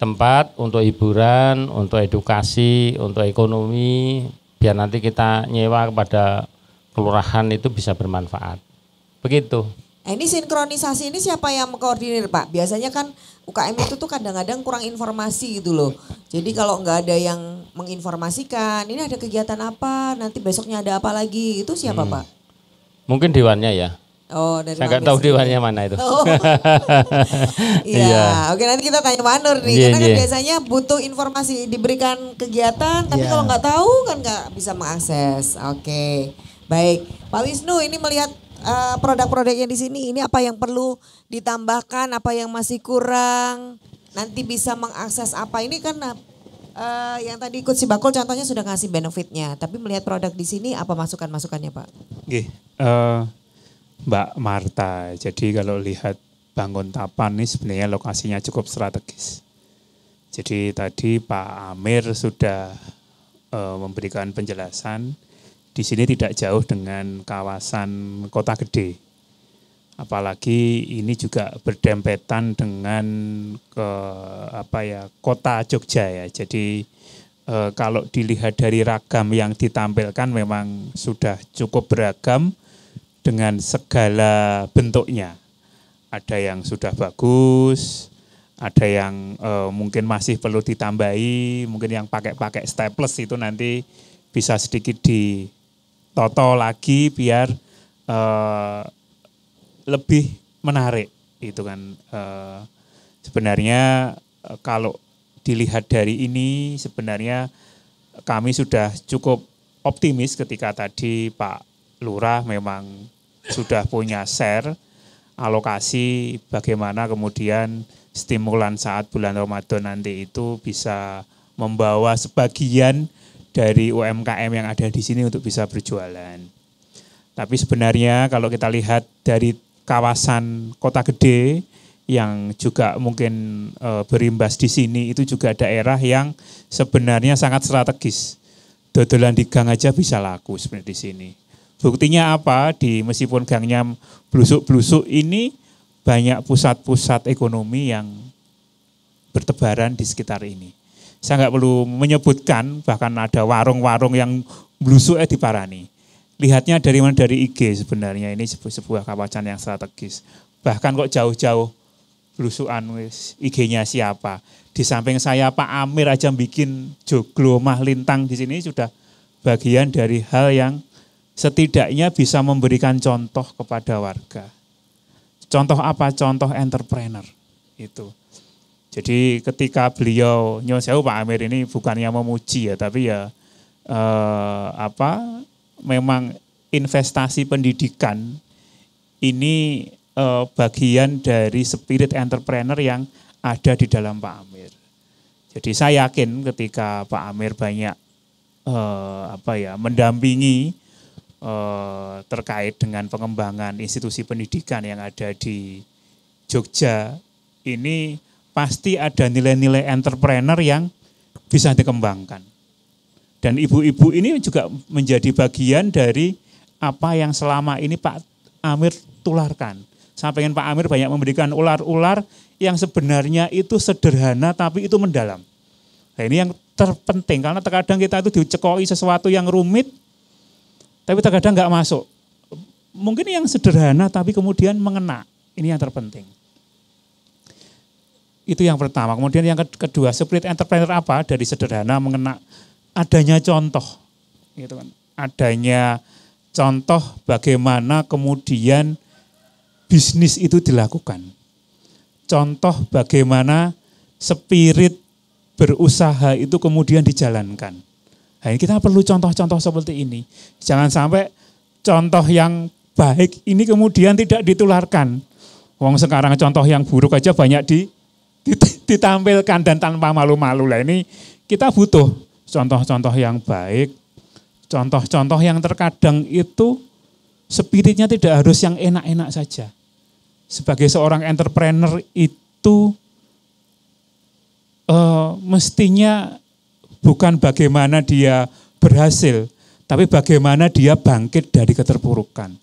tempat untuk hiburan, untuk edukasi, untuk ekonomi, biar nanti kita nyewa kepada kelurahan itu bisa bermanfaat. Begitu. Ini sinkronisasi ini siapa yang mengkoordinir Pak? Biasanya kan UKM itu tuh kadang-kadang kurang informasi gitu loh. Jadi kalau nggak ada yang menginformasikan, ini ada kegiatan apa, nanti besoknya ada apa lagi, itu siapa Pak? Mungkin dewannya ya. Oh, dari saya nggak tahu dewannya mana itu. Oh. Iya, oke nanti kita tanya Pak Nur nih, karena kan biasanya butuh informasi diberikan kegiatan, tapi kalau nggak tahu kan nggak bisa mengakses. Oke, baik. Pak Wisnu ini melihat produk-produknya di sini, ini apa yang perlu ditambahkan, apa yang masih kurang, nanti bisa mengakses apa ini kan yang tadi ikut Sibagul contohnya sudah ngasih benefitnya, tapi melihat produk di sini apa masukan-masukannya Pak? Oke, Mbak Marta, jadi kalau lihat Bangutapan ini sebenarnya lokasinya cukup strategis. Jadi tadi Pak Amir sudah memberikan penjelasan. Di sini tidak jauh dengan kawasan kota gede. Apalagi ini juga berdempetan dengan kota Jogja ya. Jadi kalau dilihat dari ragam yang ditampilkan memang sudah cukup beragam dengan segala bentuknya. Ada yang sudah bagus, ada yang mungkin masih perlu ditambahi, mungkin yang pakai staples itu nanti bisa sedikit ditoto lagi biar lebih menarik. Itu kan sebenarnya kalau dilihat dari ini sebenarnya kami sudah cukup optimis ketika tadi Pak Lurah memang sudah punya share alokasi bagaimana kemudian stimulan saat bulan Ramadan nanti itu bisa membawa sebagian dari UMKM yang ada di sini untuk bisa berjualan. Tapi sebenarnya kalau kita lihat dari kawasan Kota Gede yang juga mungkin berimbas di sini itu juga daerah yang sebenarnya sangat strategis. Dodolan di gang aja bisa laku seperti di sini. Buktinya apa? Meskipun gangnya blusuk-blusuk ini banyak pusat-pusat ekonomi yang bertebaran di sekitar ini. Saya nggak perlu menyebutkan, bahkan ada warung-warung yang blusuk diparani. Lihatnya dari mana? Dari IG sebenarnya ini sebuah kawasan yang strategis. Bahkan kok jauh-jauh blusukan IG-nya siapa. Di samping saya Pak Amir aja bikin joglo omah lintang di sini sudah bagian dari hal yang setidaknya bisa memberikan contoh kepada warga. Contoh apa? Contoh entrepreneur itu. Jadi ketika beliau nyuwun sewu Pak Amir ini bukannya memuji ya, tapi ya memang investasi pendidikan ini bagian dari spirit entrepreneur yang ada di dalam Pak Amir. Jadi saya yakin ketika Pak Amir banyak mendampingi terkait dengan pengembangan institusi pendidikan yang ada di Jogja, ini pasti ada nilai-nilai entrepreneur yang bisa dikembangkan. Dan ibu-ibu ini juga menjadi bagian dari apa yang selama ini Pak Amir tularkan. Saya pengen Pak Amir banyak memberikan ular-ular yang sebenarnya itu sederhana tapi itu mendalam. Nah ini yang terpenting karena terkadang kita itu dicekoi sesuatu yang rumit tapi terkadang nggak masuk. Mungkin yang sederhana tapi kemudian mengena. Ini yang terpenting. Itu yang pertama. Kemudian yang kedua, spirit entrepreneur apa? Dari sederhana mengena adanya contoh. Gitu kan. Adanya contoh bagaimana kemudian bisnis itu dilakukan. Contoh bagaimana spirit berusaha itu kemudian dijalankan. Nah, ini kita perlu contoh-contoh seperti ini. Jangan sampai contoh yang baik ini kemudian tidak ditularkan. Wong sekarang contoh yang buruk aja banyak ditampilkan dan tanpa malu-malu. Lah ini kita butuh contoh-contoh yang baik, contoh-contoh yang terkadang itu spiritnya tidak harus yang enak-enak saja. Sebagai seorang entrepreneur itu mestinya bukan bagaimana dia berhasil, tapi bagaimana dia bangkit dari keterpurukan.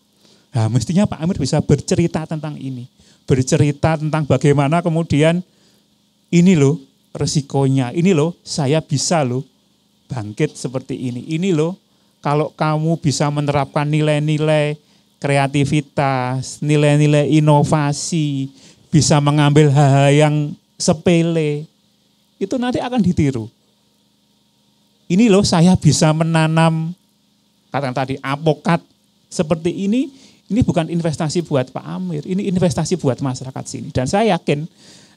Nah, mestinya Pak Amir bisa bercerita tentang ini. Bercerita tentang bagaimana kemudian ini loh resikonya, ini loh saya bisa loh bangkit seperti ini. Ini loh kalau kamu bisa menerapkan nilai-nilai kreativitas, nilai-nilai inovasi, bisa mengambil hal-hal yang sepele, itu nanti akan ditiru. Ini loh saya bisa menanam, kata tadi, apokat seperti ini bukan investasi buat Pak Amir, ini investasi buat masyarakat sini. Dan saya yakin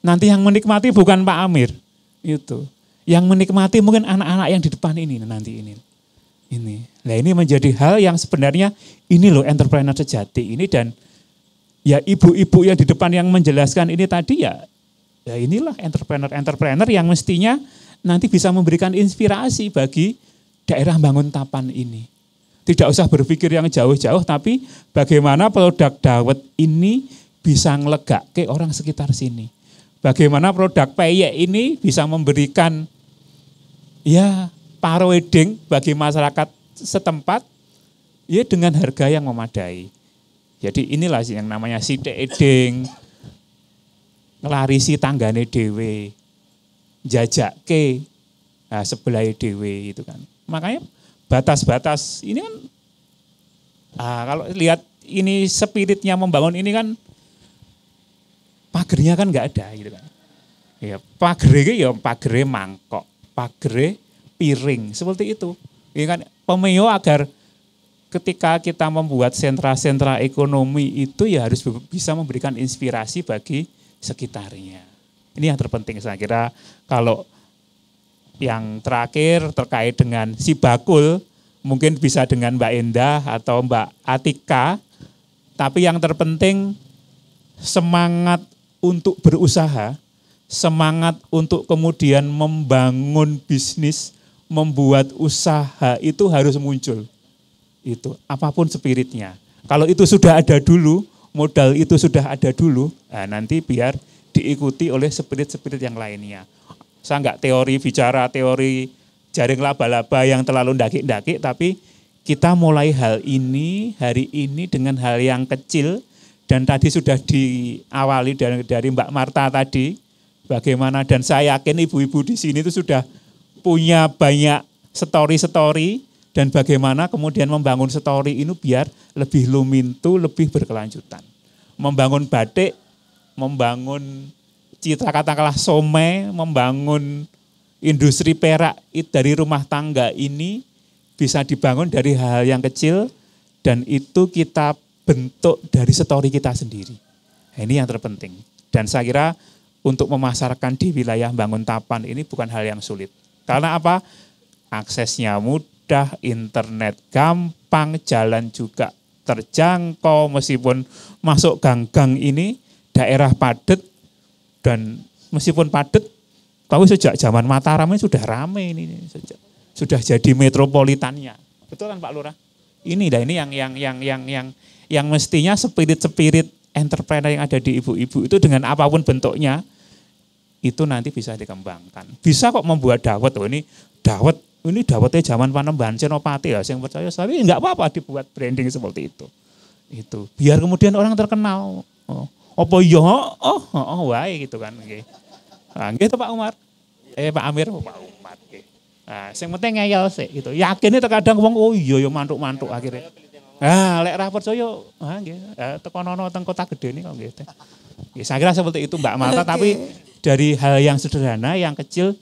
nanti yang menikmati bukan Pak Amir, itu. Yang menikmati mungkin anak-anak yang di depan ini nanti ini. Nah ini menjadi hal yang sebenarnya ini loh entrepreneur sejati ini, dan ya ibu-ibu yang di depan yang menjelaskan ini tadi ya inilah entrepreneur yang mestinya nanti bisa memberikan inspirasi bagi daerah Banguntapan ini. Tidak usah berpikir yang jauh-jauh, tapi bagaimana produk dawet ini bisa ngelegake orang sekitar sini. Bagaimana produk peyek ini bisa memberikan ya paroding bagi masyarakat setempat ya dengan harga yang memadai. Jadi inilah yang namanya sithik eding, ngelarisi tanggane dhewe, jajake sebelah dewe itu kan. Makanya batas-batas ini kan kalau lihat ini spiritnya membangun ini kan pagernya kan nggak ada gitu kan. Ya, pagere mangkok, pagere piring seperti itu. Ya kan pemeo agar ketika kita membuat sentra-sentra ekonomi itu ya harus bisa memberikan inspirasi bagi sekitarnya. Ini yang terpenting saya kira. Kalau yang terakhir terkait dengan si bakul, mungkin bisa dengan Mbak Endah atau Mbak Atika. Tapi yang terpenting semangat untuk berusaha, semangat untuk kemudian membangun bisnis, membuat usaha itu harus muncul. Itu apapun spiritnya. Kalau itu sudah ada dulu, modal itu sudah ada dulu, nah nanti biar diikuti oleh spirit-spirit yang lainnya. Saya nggak bicara teori jaring laba-laba yang terlalu ndaki-ndaki, tapi kita mulai hal ini hari ini dengan hal yang kecil, dan tadi sudah diawali dari Mbak Marta tadi, bagaimana, dan saya yakin ibu-ibu di sini itu sudah punya banyak story-story, dan bagaimana kemudian membangun story ini biar lebih lumintu, lebih berkelanjutan. Membangun batik, membangun citra katakanlah somai, membangun industri perak dari rumah tangga ini bisa dibangun dari hal yang kecil, dan itu kita bentuk dari story kita sendiri. Nah, ini yang terpenting. Dan saya kira untuk memasarkan di wilayah Banguntapan ini bukan hal yang sulit. Karena apa? Aksesnya mudah, internet gampang, jalan juga terjangkau, meskipun masuk gang-gang ini daerah padat, dan meskipun padat, tapi sejak zaman Mataram ini sudah ramai ini, sudah jadi metropolitannya. Betul kan Pak Lurah? Ini yang mestinya spirit entrepreneur yang ada di ibu-ibu itu dengan apapun bentuknya itu nanti bisa dikembangkan. Bisa kok membuat dawet. Ini dawetnya zaman Panembahan Senopati ya, saya percaya. Tapi enggak apa-apa dibuat branding seperti itu. Itu biar kemudian orang terkenal. Apa iya? Wae gitu kan. Nah, gitu Pak Umar. Pak Amir, Pak Umar. Nah, yang penting ngeyel sih gitu. Yakin terkadang wong iya ya mantuk-mantuk akhirnya. Lek ra percaya, nggih. Tekonono teng Kota Gede ini kok nggih. Saya kira seperti itu Mbak Marta, tapi dari hal yang sederhana, yang kecil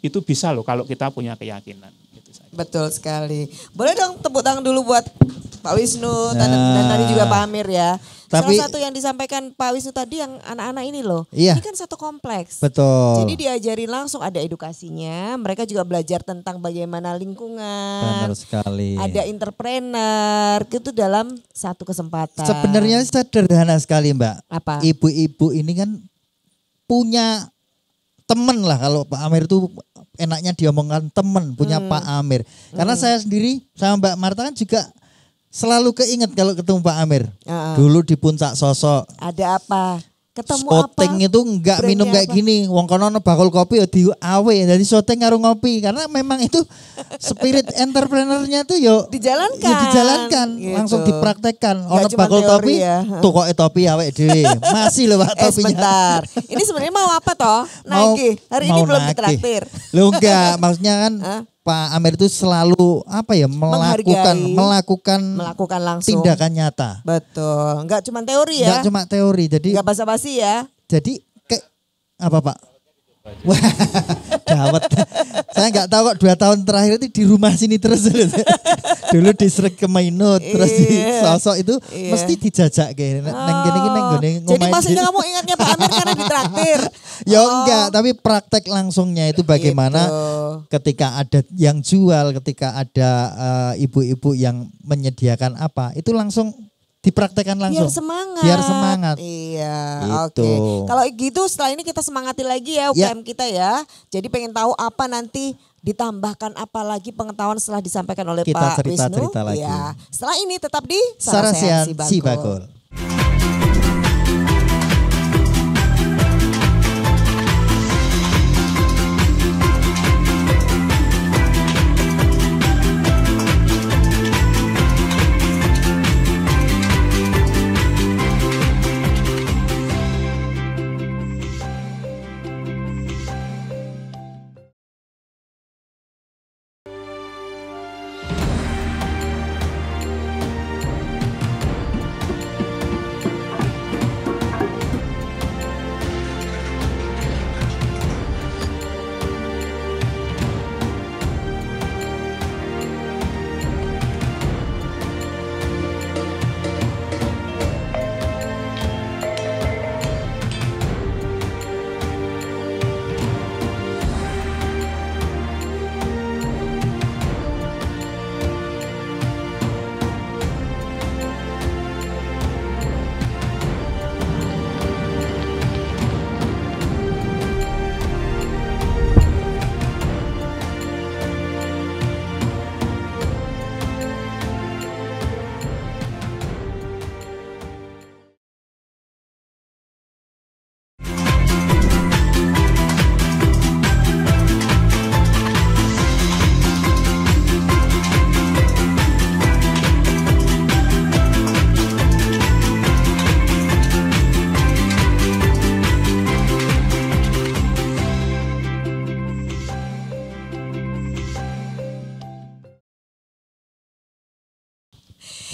itu bisa loh kalau kita punya keyakinan. Gitu saja. Betul sekali. Boleh dong tepuk tangan dulu buat Pak Wisnu dan tadi juga Pak Amir ya. Tapi, salah satu yang disampaikan Pak Wisnu tadi yang anak-anak ini loh. Iya. Ini kan satu kompleks. Betul. Jadi diajarin langsung, ada edukasinya. Mereka juga belajar tentang bagaimana lingkungan. Benar sekali. Ada entrepreneur. Itu dalam satu kesempatan. Sebenarnya sederhana sekali Mbak. Apa? Ibu-ibu ini kan punya teman lah, kalau Pak Amir itu enaknya diomongkan teman, punya Pak Amir. Karena saya sendiri sama Mbak Marta kan juga selalu keinget kalau ketemu Pak Amir. Dulu di Puncak Sosok. Ada apa? Ketemu Spotting apa? Itu enggak minum kayak gini. Wong kono bakul kopi ya diawe, jadi syuting karo ngopi. Karena memang itu spirit entrepreneurnya itu yo dijalankan, gitu. Langsung dipraktekkan. Ono bakul topi, tukoke topi awake dhewe. Masih loh Pak topinya. Sebentar. Ini sebenarnya mau apa toh? Nagih. Hari ini belum ditraktir. Loh enggak, maksudnya kan Pak Amir itu selalu melakukan langsung tindakan nyata. Betul. Enggak cuma teori ya. Enggak cuma teori. Jadi enggak basa-basi ya. Jadi apa Pak? Wah, dawet. Saya enggak tahu kok 2 tahun terakhir itu di rumah sini terus. Dulu di Srek Kemainut, terus di Sosok itu mesti dijajak kayak neng gini. Jadi maksudnya kamu ingatnya Pak Amir karena ditraktir. Ya enggak, tapi praktek langsungnya itu bagaimana ketika ada yang jual, ketika ada ibu-ibu yang menyediakan apa, itu langsung dipraktekkan langsung. Biar semangat. Iya, gitu. Oke. Kalau gitu setelah ini kita semangati lagi ya UKM kita ya. Jadi pengen tahu apa nanti ditambahkan apa lagi pengetahuan setelah disampaikan oleh kita Pak Wisnu. Cerita lagi. Ya. Setelah ini tetap di Sarasehan Si Bakul.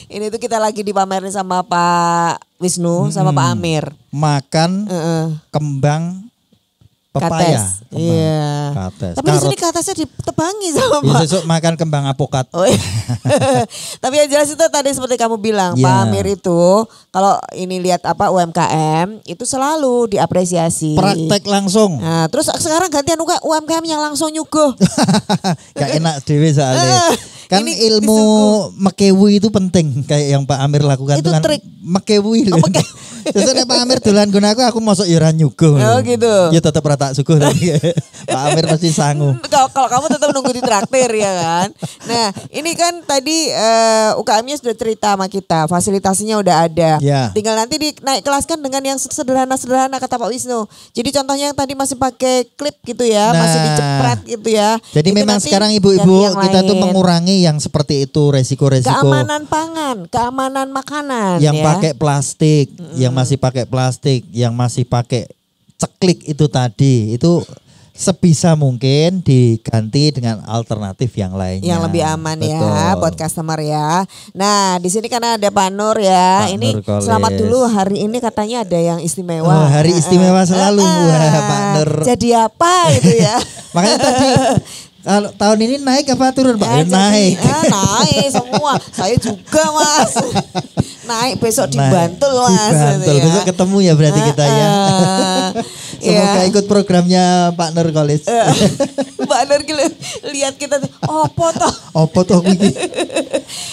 Ini tuh kita lagi dipamerin sama Pak Wisnu sama Pak Amir. Makan kembang pepaya. Iya. Kates. Tapi di sini katesnya ditebangi sama Pak. Besok makan kembang apokat. Oh, iya. Tapi yang jelas itu tadi seperti kamu bilang, Pak Amir itu kalau ini lihat UMKM itu selalu diapresiasi. Praktek langsung. Nah, terus sekarang gantian UMKM yang langsung nyuguh. Gak enak dewe soalnya. Kan ini ilmu mekewi itu penting kayak yang Pak Amir lakukan itu kan trik mekewi. Terus Pak Amir dolan aku mosok yo ora nyuguh. Oh gitu. Ya tetep rata suguh tapi Pak Amir pasti sanggup. Kalau kamu tetap nunggu di traktir ya kan. Nah, ini kan tadi UKM-nya sudah cerita sama kita, fasilitasinya udah ada. Ya. Tinggal nanti dinaik kelaskan dengan yang sederhana-sederhana kata Pak Wisnu. Jadi contohnya yang tadi masih pakai klip gitu ya, masih dicepret gitu ya. Jadi itu memang sekarang ibu-ibu kita tuh mengurangi yang seperti itu resiko-resiko. Keamanan pangan, keamanan makanan. Yang ya. pakai plastik, yang masih pakai plastik, yang masih pakai ceklik itu tadi, itu sebisa mungkin diganti dengan alternatif yang lainnya. Yang lebih aman ya buat customer ya. Nah di sini karena ada Pak Nur ya. Pak ini Nur Kolis. Selamat dulu hari ini katanya ada yang istimewa. Oh, hari istimewa selalu Wah, Pak Nur. Jadi apa gitu ya. Makanya tadi kalau tahun ini naik apa turun Pak? Naik. Naik semua. Saya juga Mas. Naik besok di Bantul Mas. Di Bantul. Ya. Besok ketemu ya berarti kita ya. Semoga ikut programnya Pak Nur Kolis. Pak Nur lihat kita opo toh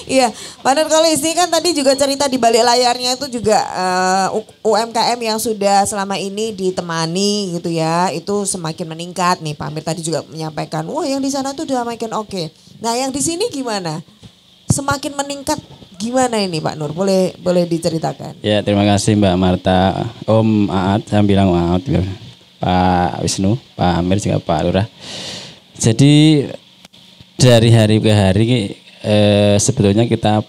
Iya, Pak Nur Kolis ini kan tadi juga cerita di balik layarnya itu juga UMKM yang sudah selama ini ditemani gitu ya, itu semakin meningkat nih. Pak Amir tadi juga menyampaikan, wah yang di sana tuh udah makin oke. Nah yang di sini gimana? Semakin meningkat gimana ini Pak Nur? Boleh diceritakan? Ya terima kasih Mbak Marta, Om Aat, saya bilang Aat, Pak Wisnu, Pak Amir juga Pak Lurah. Jadi dari hari ke hari sebetulnya kita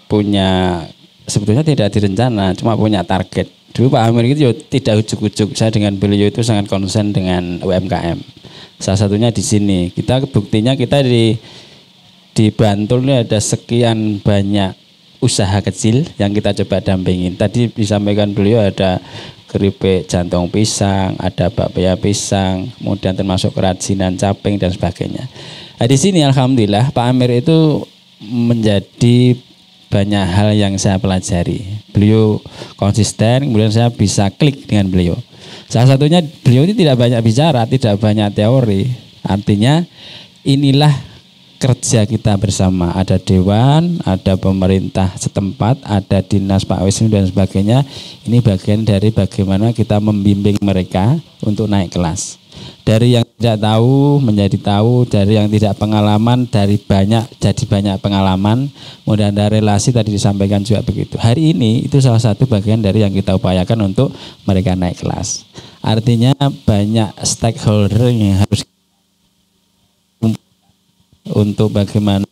sebetulnya tidak direncana, cuma punya target. Dulu Pak Amir itu tidak ujuk-ujuk, saya dengan beliau itu sangat konsen dengan UMKM. Salah satunya di sini, buktinya kita di Bantul ini ada sekian banyak usaha kecil yang kita coba dampingin. Tadi disampaikan beliau ada keripik jantung pisang, ada bakpia pisang, kemudian termasuk kerajinan caping dan sebagainya. Nah, di sini alhamdulillah Pak Amir itu menjadi banyak hal yang saya pelajari. Beliau konsisten, kemudian saya bisa klik dengan beliau. Salah satunya beliau ini tidak banyak bicara, tidak banyak teori. Artinya inilah kerja kita bersama, ada dewan, ada pemerintah setempat, ada dinas Pak Wisnu dan sebagainya. Ini bagian dari bagaimana kita membimbing mereka untuk naik kelas. Dari yang tidak tahu menjadi tahu, dari yang tidak pengalaman dari banyak jadi banyak pengalaman. Kemudian ada relasi tadi disampaikan juga begitu. Hari ini itu salah satu bagian dari yang kita upayakan untuk mereka naik kelas. Artinya banyak stakeholder yang harus untuk bagaimana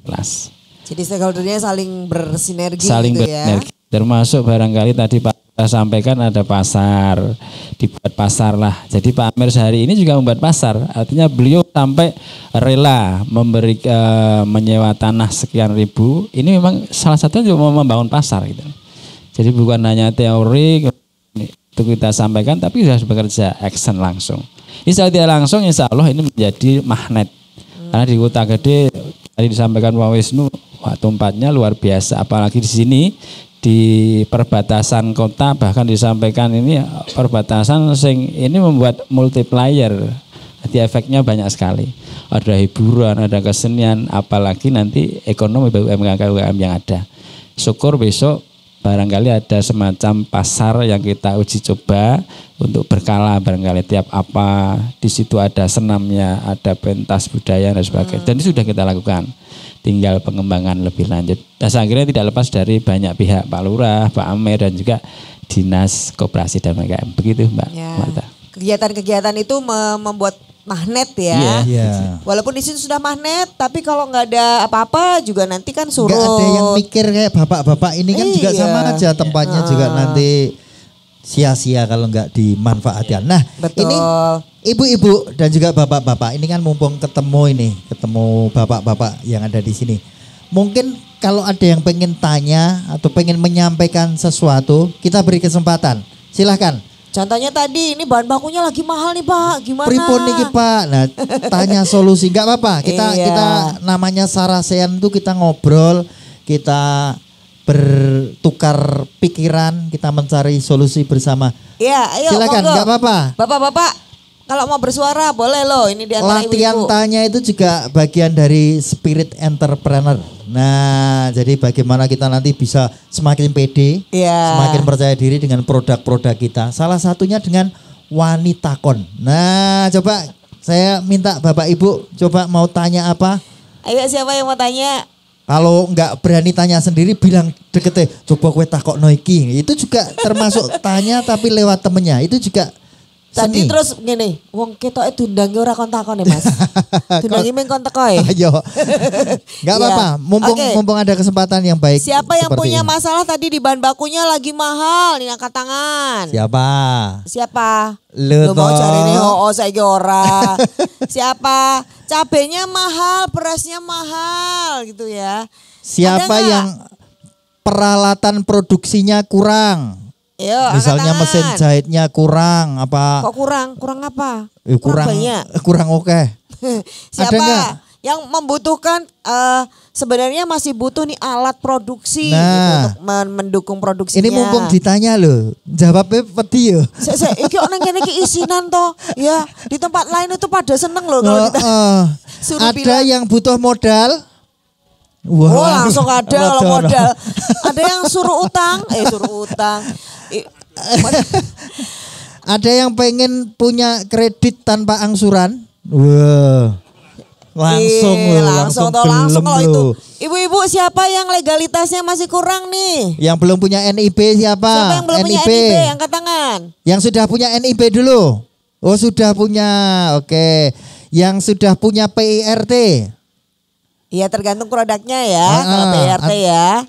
kelas. Jadi stakeholdernya saling bersinergi saling gitu bersinergi. Ya. Termasuk barangkali tadi Pak sampaikan ada pasar, dibuat pasar lah. Jadi Pak Amir sehari ini juga membuat pasar. Artinya beliau sampai rela memberi menyewa tanah sekian ribu. Ini memang salah satunya juga membangun pasar gitu. Jadi bukan hanya teori itu kita sampaikan, tapi sudah bekerja action langsung. Insya Allah langsung, insya Allah ini menjadi magnet. Karena di Kota Gede tadi disampaikan Pak Wisnu, tempatnya luar biasa. Apalagi di sini di perbatasan kota, bahkan disampaikan ini perbatasan ini membuat multiplier. Jadi efeknya banyak sekali. Ada hiburan, ada kesenian, apalagi nanti ekonomi UMKM yang ada. Syukur besok barangkali ada semacam pasar yang kita uji coba untuk berkala, barangkali tiap apa di situ ada senamnya, ada pentas budaya dan sebagainya. Dan itu sudah kita lakukan. Tinggal pengembangan lebih lanjut. Dan saya kira tidak lepas dari banyak pihak, Pak Lurah, Pak Amir dan juga Dinas Koperasi dan UMKM. Begitu Mbak Marta. Kegiatan-kegiatan itu membuat magnet ya. Walaupun di sini sudah magnet, tapi kalau nggak ada apa-apa juga nanti kan surut. Nggak ada yang mikir kayak bapak-bapak ini kan juga sama aja tempatnya juga nanti sia-sia kalau nggak dimanfaatkan. Nah, betul. Ini ibu-ibu dan juga bapak-bapak ini kan mumpung ketemu bapak-bapak yang ada di sini. Mungkin kalau ada yang pengen tanya atau pengen menyampaikan sesuatu, kita beri kesempatan. Silahkan. Contohnya tadi, ini bahan bakunya lagi mahal nih Pak, gimana? Pripun nih Pak, nah tanya solusi, nggak apa-apa. Kita namanya Sarasean itu kita ngobrol, kita bertukar pikiran, kita mencari solusi bersama. Iya, ayo silakan, nggak apa-apa. Bapak-bapak, kalau mau bersuara boleh loh, ini di antara latihan ibu-ibu. Tanya itu juga bagian dari spirit entrepreneur. Nah, jadi bagaimana kita nanti bisa semakin pede, semakin percaya diri dengan produk-produk kita. Salah satunya dengan Wanitakon. Nah, coba saya minta Bapak Ibu coba mau tanya apa? Ayo, siapa yang mau tanya? Kalau nggak berani tanya sendiri, bilang dekete, coba kowe takokno iki. Itu juga termasuk tanya tapi lewat temennya. Itu juga tadi seni. Terus gini, wong ketoke dundange ora kon takon ya Mas. Dundange meng kon teko ya. Ayo. Enggak apa-apa, mumpung ada kesempatan yang baik. Siapa yang punya masalah tadi di bahan bakunya lagi mahal, nih angkat tangan. Siapa? Lu mau cari nih, saiki ora. Siapa? Cabenya mahal, berasnya mahal gitu ya. Siapa yang peralatan produksinya kurang? Yo, misalnya mesin jahitnya kurang apa? Kok kurang? Kurang apa? Kurang banyak. Kurang oke. Siapa yang membutuhkan sebenarnya masih butuh nih alat produksi gitu, untuk mendukung produksinya. Ini mumpung ditanya loh, jawabnya peti yo. Iki orang kene iki isinan toh, ya di tempat lain itu pada seneng loh kalau kita suruh ada bilang. Yang butuh modal. Wah, langsung ada kalau modal. Ada yang suruh utang. Ada yang pengen punya kredit tanpa angsuran. Wah. Langsung kalau itu. Ibu-ibu siapa yang legalitasnya masih kurang nih? Yang belum punya NIB siapa? Siapa yang belum punya NIB? Angkat tangan. Yang sudah punya NIB dulu. Oh, sudah punya. Oke. Yang sudah punya PIRT. Iya, tergantung produknya ya. Kalau PIRT ya.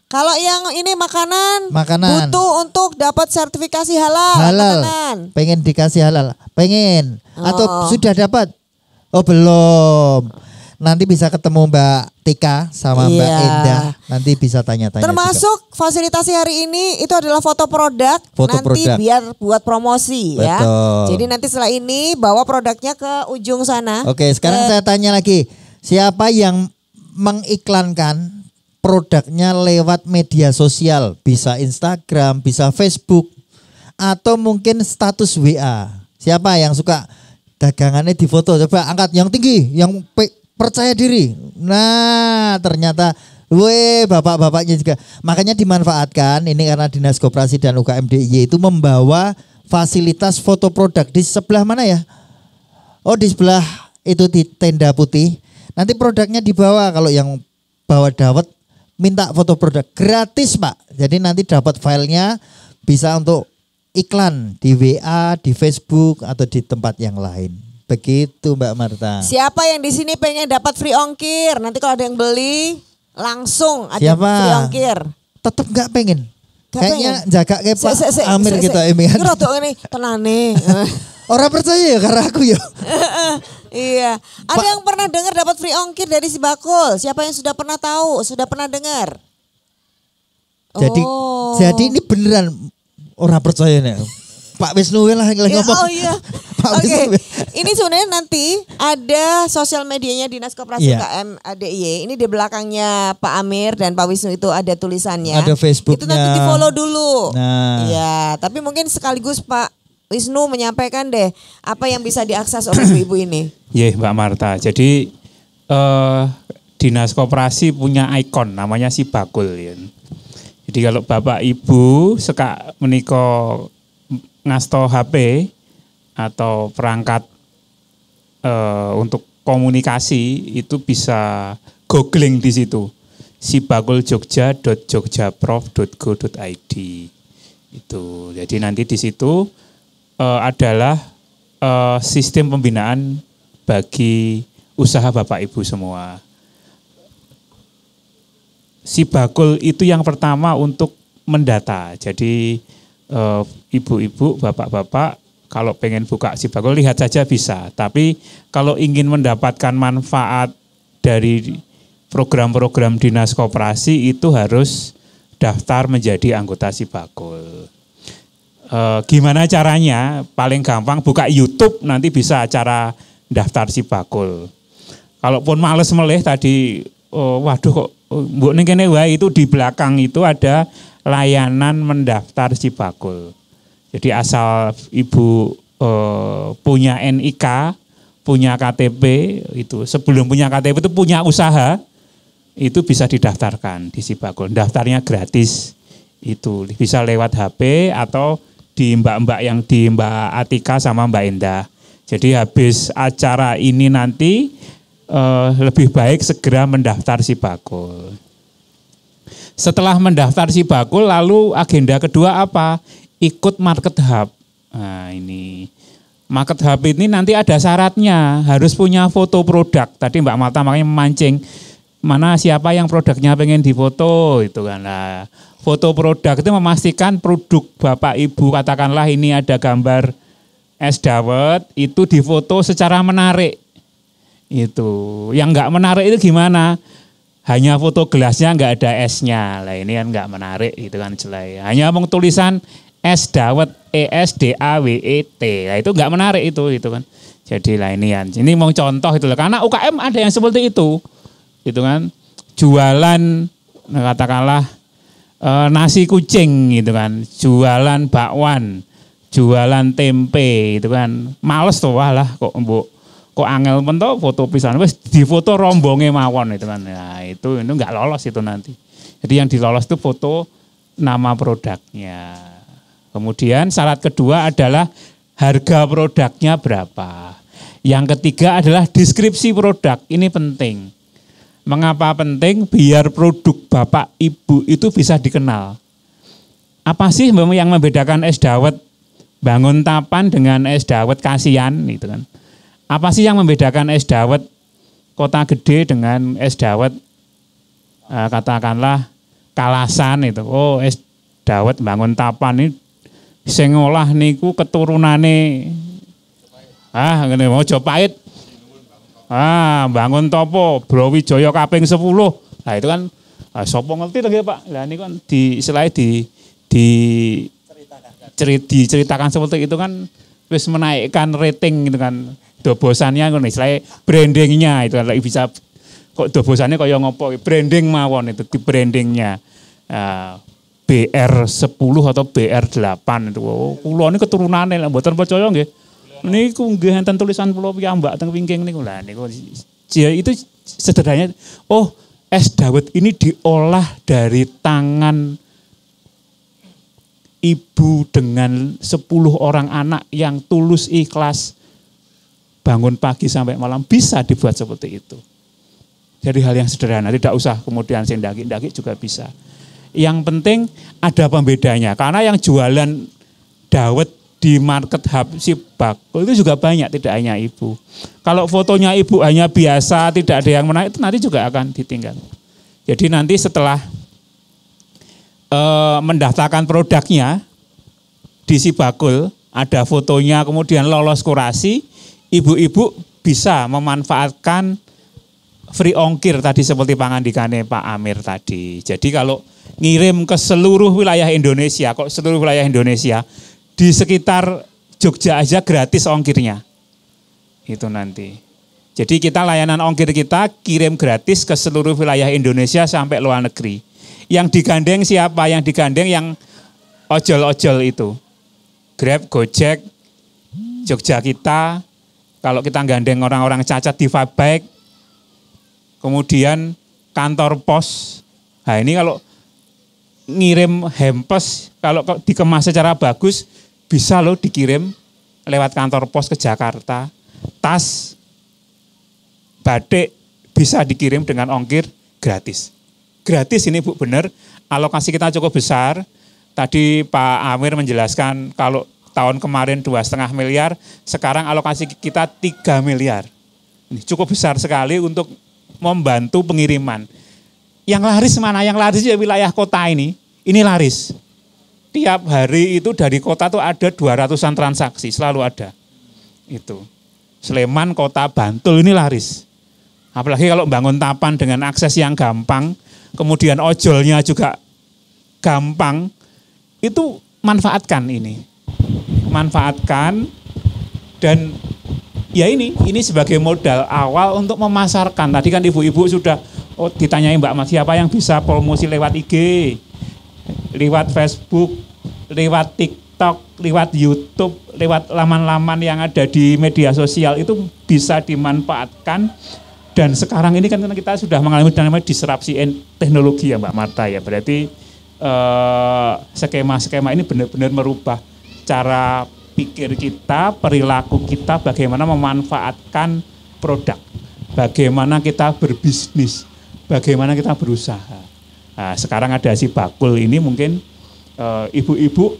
Kalau yang ini makanan butuh untuk dapat sertifikasi halal. Pengen dikasih halal. Pengen. Atau sudah dapat? Oh, belum. Nanti bisa ketemu Mbak Tika sama Mbak Endah. Nanti bisa tanya-tanya. Termasuk juga. Fasilitasi hari ini itu adalah foto produk. Biar buat promosi. Ya. Jadi nanti setelah ini bawa produknya ke ujung sana. Oke, sekarang saya tanya lagi. Siapa yang mengiklankan produknya lewat media sosial? Bisa Instagram, bisa Facebook, atau mungkin status WA. Siapa yang suka dagangannya difoto? Coba angkat yang tinggi, yang percaya diri. Nah, ternyata bapak-bapaknya juga. Makanya dimanfaatkan ini karena Dinas Koperasi dan UKM DIY itu membawa fasilitas foto produk di sebelah mana ya? Oh, di sebelah itu di tenda putih. Nanti produknya dibawa, kalau yang bawa dawet minta foto produk gratis Pak. Jadi nanti dapat filenya, bisa untuk iklan di WA, di Facebook atau di tempat yang lain. Begitu Mbak Marta. Siapa yang di sini pengen dapat free ongkir? Nanti kalau ada yang beli langsung ada free ongkir. Tetap nggak pengen. Kayaknya jaga kayak Pak Amir kita ini. Ini rotok ini tenane. Orang percaya ya karena aku ya. Iya. Ada yang pernah dengar dapat free ongkir dari si Bakul? Siapa yang sudah pernah tahu? Sudah pernah dengar? Jadi ini beneran orang percaya nih. Pak Wisnu lah yang ngomong. Oh iya. Oke. Ini sebenarnya nanti ada sosial medianya Dinas Koperasi UKM DIY. Ini di belakangnya Pak Amir dan Pak Wisnu itu ada tulisannya. Ada Facebooknya. Itu nanti di-follow dulu. Nah. Iya, tapi mungkin sekaligus Pak Wisnu menyampaikan deh apa yang bisa diakses oleh ibu-ibu ini. Iya Mbak Marta. Jadi Dinas Koperasi punya ikon namanya si Bakul ya. Jadi kalau Bapak Ibu suka menika ngasto HP atau perangkat untuk komunikasi itu bisa googling di situ sibakuljogja.jogjaprof.go.id itu. Jadi nanti di situ adalah sistem pembinaan bagi usaha Bapak Ibu semua. Si Bakul itu yang pertama untuk mendata. Jadi ibu-ibu, bapak-bapak kalau pengen buka si Bakul lihat saja bisa. Tapi kalau ingin mendapatkan manfaat dari program-program dinas koperasi itu harus daftar menjadi anggota Sibakul. Gimana caranya? Paling gampang buka YouTube, nanti bisa cara daftar Sibakul. Kalaupun males meleh tadi, waduh kok mbok ning kene wae, itu di belakang itu ada layanan mendaftar Sibakul. Jadi asal ibu punya NIK, punya KTP, itu sebelum punya KTP itu punya usaha, itu bisa didaftarkan di Sibakul. Daftarnya gratis, itu bisa lewat HP atau di mbak-mbak yang di Mbak Atika sama Mbak Endah. Jadi habis acara ini nanti lebih baik segera mendaftar Sibakul. Setelah mendaftar Sibakul, lalu agenda kedua apa? Ikut Market Hub. Nah ini Market Hub ini nanti ada syaratnya, harus punya foto produk. Tadi Mbak Malta makanya memancing, mana siapa yang produknya pengen difoto itu kan. Nah, foto produk itu memastikan produk Bapak Ibu, katakanlah ini ada gambar es dawet, itu difoto secara menarik. Itu yang nggak menarik itu gimana? Hanya foto gelasnya nggak ada esnya, lah ini kan nggak menarik, itu kan jelek. Hanya ngomong tulisan es dawet, ESDAWET, nah itu nggak menarik itu kan. Jadi lah ini mau contoh itu loh, karena UKM ada yang seperti itu kan, jualan katakanlah nasi kucing gitu kan, jualan bakwan, jualan tempe itu kan, males tuh wah lah kok angel mentok foto pisan wis difoto rombonge mawon itu kan. Nah, itu enggak lolos itu nanti. Jadi yang dilolos itu foto nama produknya. Kemudian syarat kedua adalah harga produknya berapa. Yang ketiga adalah deskripsi produk. Ini penting. Mengapa penting? Biar produk Bapak Ibu itu bisa dikenal. Apa sih yang membedakan es dawet Bangun Tapan dengan es dawet Kasian itu kan? Apa sih yang membedakan es dawet Kota Gede dengan es dawet katakanlah Kalasan itu? Oh, es dawet Bangun Tapan ini sing ngolah niku keturunane ngene Mojopahit. Bangun Topo, Brawijaya kaping 10. Nah itu kan sapa ngerti to nggih Pak. Lah niku kan diceritakan seperti itu kan wis menaikkan rating gitu kan. Dobosannya ngono istilahnya brandingnya itu kan bisa kok dobosannya kaya ngopo branding mawon itu di brandingnya. BR10 atau BR8 itu. Kula ini keturunane lek mboten percaya nggih. Niku nggih enten tulisan kula piyambak teng wingking niku. Lah niku itu sederhananya es dawet ini diolah dari tangan ibu dengan 10 orang anak yang tulus ikhlas bangun pagi sampai malam bisa dibuat seperti itu. Jadi hal yang sederhana, tidak usah kemudian sing daging juga bisa. Yang penting ada pembedanya, karena yang jualan dawet di Market Hub Sibakul itu juga banyak, tidak hanya ibu. Kalau fotonya ibu hanya biasa, tidak ada yang menarik, itu nanti juga akan ditinggal. Jadi nanti setelah mendaftarkan produknya di Sibakul, ada fotonya, kemudian lolos kurasi, ibu-ibu bisa memanfaatkan free ongkir tadi seperti pangandikane Pak Amir tadi. Jadi kalau ngirim ke seluruh wilayah Indonesia, kok seluruh wilayah Indonesia, di sekitar Jogja aja gratis ongkirnya. Itu nanti. Jadi kita layanan ongkir kita kirim gratis ke seluruh wilayah Indonesia sampai luar negeri. Yang digandeng siapa? Yang digandeng yang ojol-ojol itu. Grab, Gojek, Jogja kita. Kalau kita gandeng orang-orang cacat di Fabike, kemudian kantor pos. Nah ini kalau ngirim hempes, kalau dikemas secara bagus, bisa loh dikirim lewat kantor pos ke Jakarta. Tas, batik bisa dikirim dengan ongkir gratis. Gratis ini Bu, benar. Alokasi kita cukup besar. Tadi Pak Amir menjelaskan kalau tahun kemarin 2,5 miliar, sekarang alokasi kita 3 miliar. Ini cukup besar sekali untuk membantu pengiriman. Yang laris mana? Yang laris ya wilayah kota ini laris. Tiap hari itu dari kota tuh ada 200-an transaksi, selalu ada. Itu. Sleman, Kota, Bantul ini laris. Apalagi kalau bangun tapan dengan akses yang gampang, kemudian ojolnya juga gampang, itu manfaatkan ini. Manfaatkan dan ya ini sebagai modal awal untuk memasarkan. Tadi kan ibu-ibu sudah ditanyai Mbak Mas, siapa yang bisa promosi lewat IG, lewat Facebook, lewat TikTok, lewat YouTube, lewat laman-laman yang ada di media sosial itu bisa dimanfaatkan. Dan sekarang ini kan kita sudah mengalami namanya disrupsi teknologi ya Mbak Marta ya. Berarti skema-skema ini benar-benar merubah cara pikir kita, perilaku kita, bagaimana memanfaatkan produk, bagaimana kita berbisnis, bagaimana kita berusaha. Nah, sekarang ada si bakul ini mungkin ibu-ibu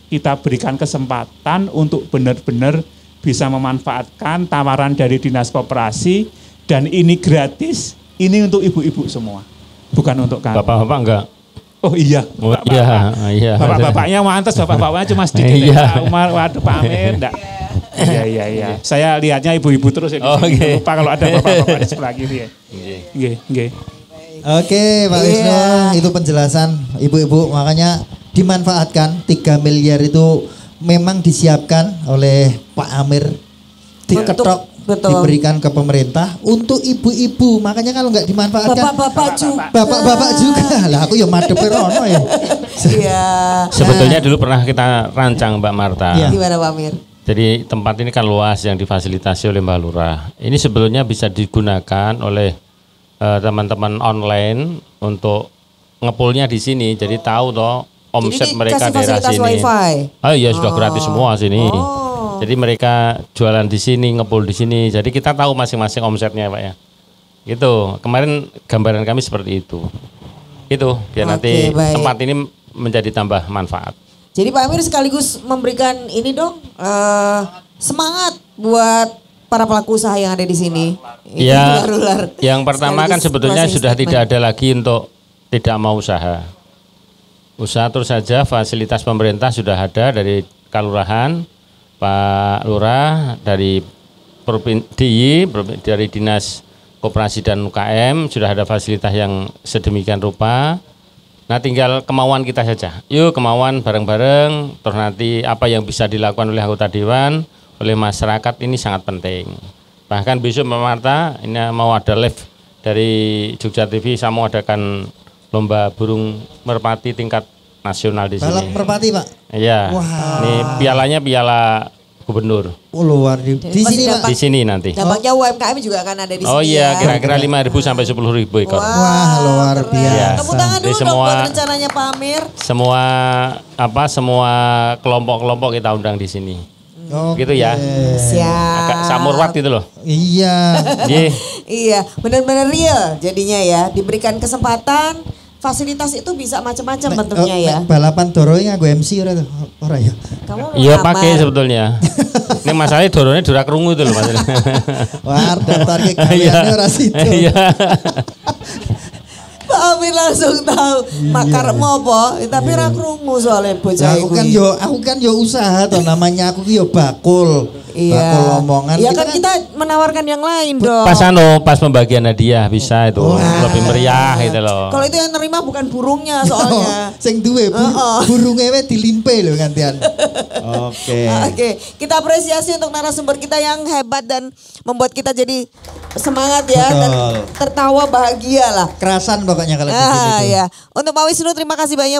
kita berikan kesempatan untuk benar-benar bisa memanfaatkan tawaran dari Dinas Koperasi. Dan ini gratis, ini untuk ibu-ibu semua, bukan untuk kami. Bapak-bapak enggak? Oh iya. Iya. Bapak-bapaknya mantas, bapak-bapaknya cuma sedikit. Pak Umar, waduh Pak Amir, enggak. Iya. Saya lihatnya ibu-ibu terus ini. Lupa kalau ada bapak-bapak di sebelah kiri ya. Nggih. Oke, Pak Wisnu, itu penjelasan ibu-ibu, makanya dimanfaatkan 3 miliar itu memang disiapkan oleh Pak Amir, diketok. Betul. Diberikan ke pemerintah untuk ibu-ibu, makanya kalau nggak dimanfaatkan bapak-bapak juga lah, aku ya madep rono ya. Iya. Sebetulnya dulu pernah kita rancang Mbak Marta. Gimana Pak Amir? Jadi tempat ini kan luas yang difasilitasi oleh Mbak Lurah. Ini sebetulnya bisa digunakan oleh teman-teman online untuk ngepulnya di sini. Jadi tahu toh omset mereka daerah sini. Oh iya sudah gratis semua sini. Jadi mereka jualan di sini, ngepul di sini. Jadi kita tahu masing-masing omsetnya Pak ya. Gitu. Kemarin gambaran kami seperti itu. Itu biar nanti tempat ini menjadi tambah manfaat. Jadi Pak Amir sekaligus memberikan ini dong semangat buat para pelaku usaha yang ada di sini. Ya. Yang pertama kan sebetulnya sudah tidak ada lagi untuk tidak mau usaha. Usaha terus saja, fasilitas pemerintah sudah ada dari kelurahan. Pak Lurah dari DIY, dari Dinas Koperasi dan UKM sudah ada fasilitas yang sedemikian rupa. Nah tinggal kemauan kita saja. Yuk kemauan bareng-bareng, terus nanti apa yang bisa dilakukan oleh anggota Dewan, oleh masyarakat ini sangat penting. Bahkan besok Mbak Marta ini mau ada live dari Jogja TV, saya mau adakan lomba burung merpati tingkat nasional di sini. Balap merpati Pak? Iya. Ini pialanya piala gubernur. Oh luar di sini Pak? Di sini nanti. Dampaknya UMKM juga akan ada di sini. Oh iya, kira-kira 5.000 sampai 10.000 ekor. Wah luar biasa. Tepuk tangan dulu dong buat rencananya Pak Amir. Semua kelompok-kelompok kita undang di sini. Gitu ya. Siap. Agak samurwat gitu loh. Iya. Iya, benar-benar real jadinya ya. Diberikan kesempatan, fasilitas itu bisa macam-macam bentuknya ya. Balapan dorongnya gue MC ora ya? Iya pakai sebetulnya. Ini masalahnya dorongnya durak rungu itu loh Mas. Wah, daftar ke kalian ora situ. Iya. Pak Amir langsung tahu makar apa, tapi ra krungu soalnya bocah aku kan yo usaha toh, namanya aku yo bakul. Iya. Omongan. Iya kan kita menawarkan yang lain dong. Pas pembagian hadiah bisa itu lebih meriah gitu loh. Kalau itu yang nerima bukan burungnya soalnya. Sing duwe burunge we dilimpe lho gantian. Oke, kita apresiasi untuk narasumber kita yang hebat dan membuat kita jadi semangat ya. Dan tertawa bahagia lah. Kerasan pokoknya kalau di sini. Ya. Untuk Pak Wisnu terima kasih banyak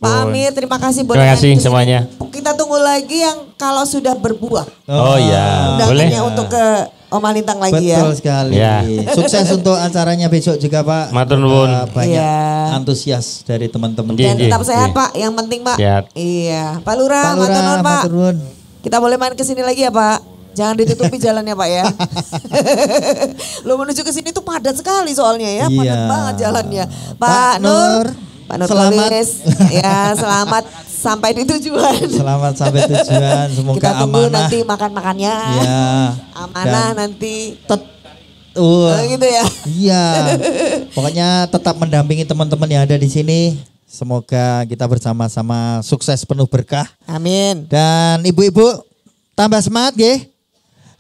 Pak Amir, terima kasih buat terima kasih semuanya. Kita tunggu lagi yang kalau sudah berbuah. Oh iya, boleh. Untuk ke Oma Lintang lagi ya. Betul sekali. Ya. Sukses untuk acaranya besok juga Pak. Matur nuwun. Banyak antusias dari teman-teman. Dan tetap sehat Pak, yang penting Pak. Sehat. Iya, Pak Lurah, matur nuwun Pak. Kita boleh main ke sini lagi ya Pak. Jangan ditutupi jalannya Pak ya. Lo menuju ke sini tuh padat sekali soalnya ya, padat banget jalannya. Pak Nur. Pak Nur selamat ya, selamat sampai di tujuan. Selamat sampai tujuan, semoga kita tunggu amanah. Nanti makan-makannya. Ya. Amanah nanti. Gitu ya. Iya. Pokoknya tetap mendampingi teman-teman yang ada di sini. Semoga kita bersama-sama sukses penuh berkah. Amin. Dan ibu-ibu tambah semangat ya.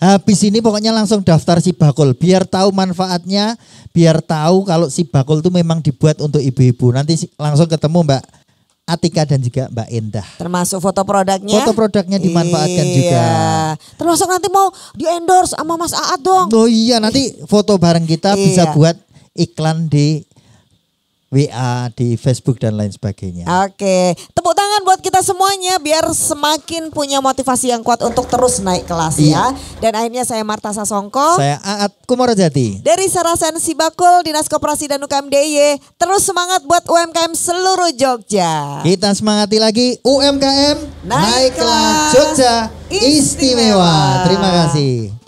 Habis ini pokoknya langsung daftar Sibakul biar tahu manfaatnya, biar tahu kalau Sibakul itu memang dibuat untuk ibu-ibu. Nanti langsung ketemu Mbak Atika dan juga Mbak Endah. Termasuk foto produknya. Foto produknya dimanfaatkan juga. Termasuk nanti mau di endorse sama Mas Aat dong. Oh iya, nanti foto bareng kita bisa buat iklan di WA, di Facebook dan lain sebagainya. Oke, tepuk tangan buat kita semuanya biar semakin punya motivasi yang kuat untuk terus naik kelas ya. Dan akhirnya saya Marta Sasongko. Saya Aat Kumorojati. Dari Sarasen Sibakul, Dinas Koperasi dan UKM DIY. Terus semangat buat UMKM seluruh Jogja. Kita semangati lagi UMKM naik kelas Jogja istimewa. Terima kasih.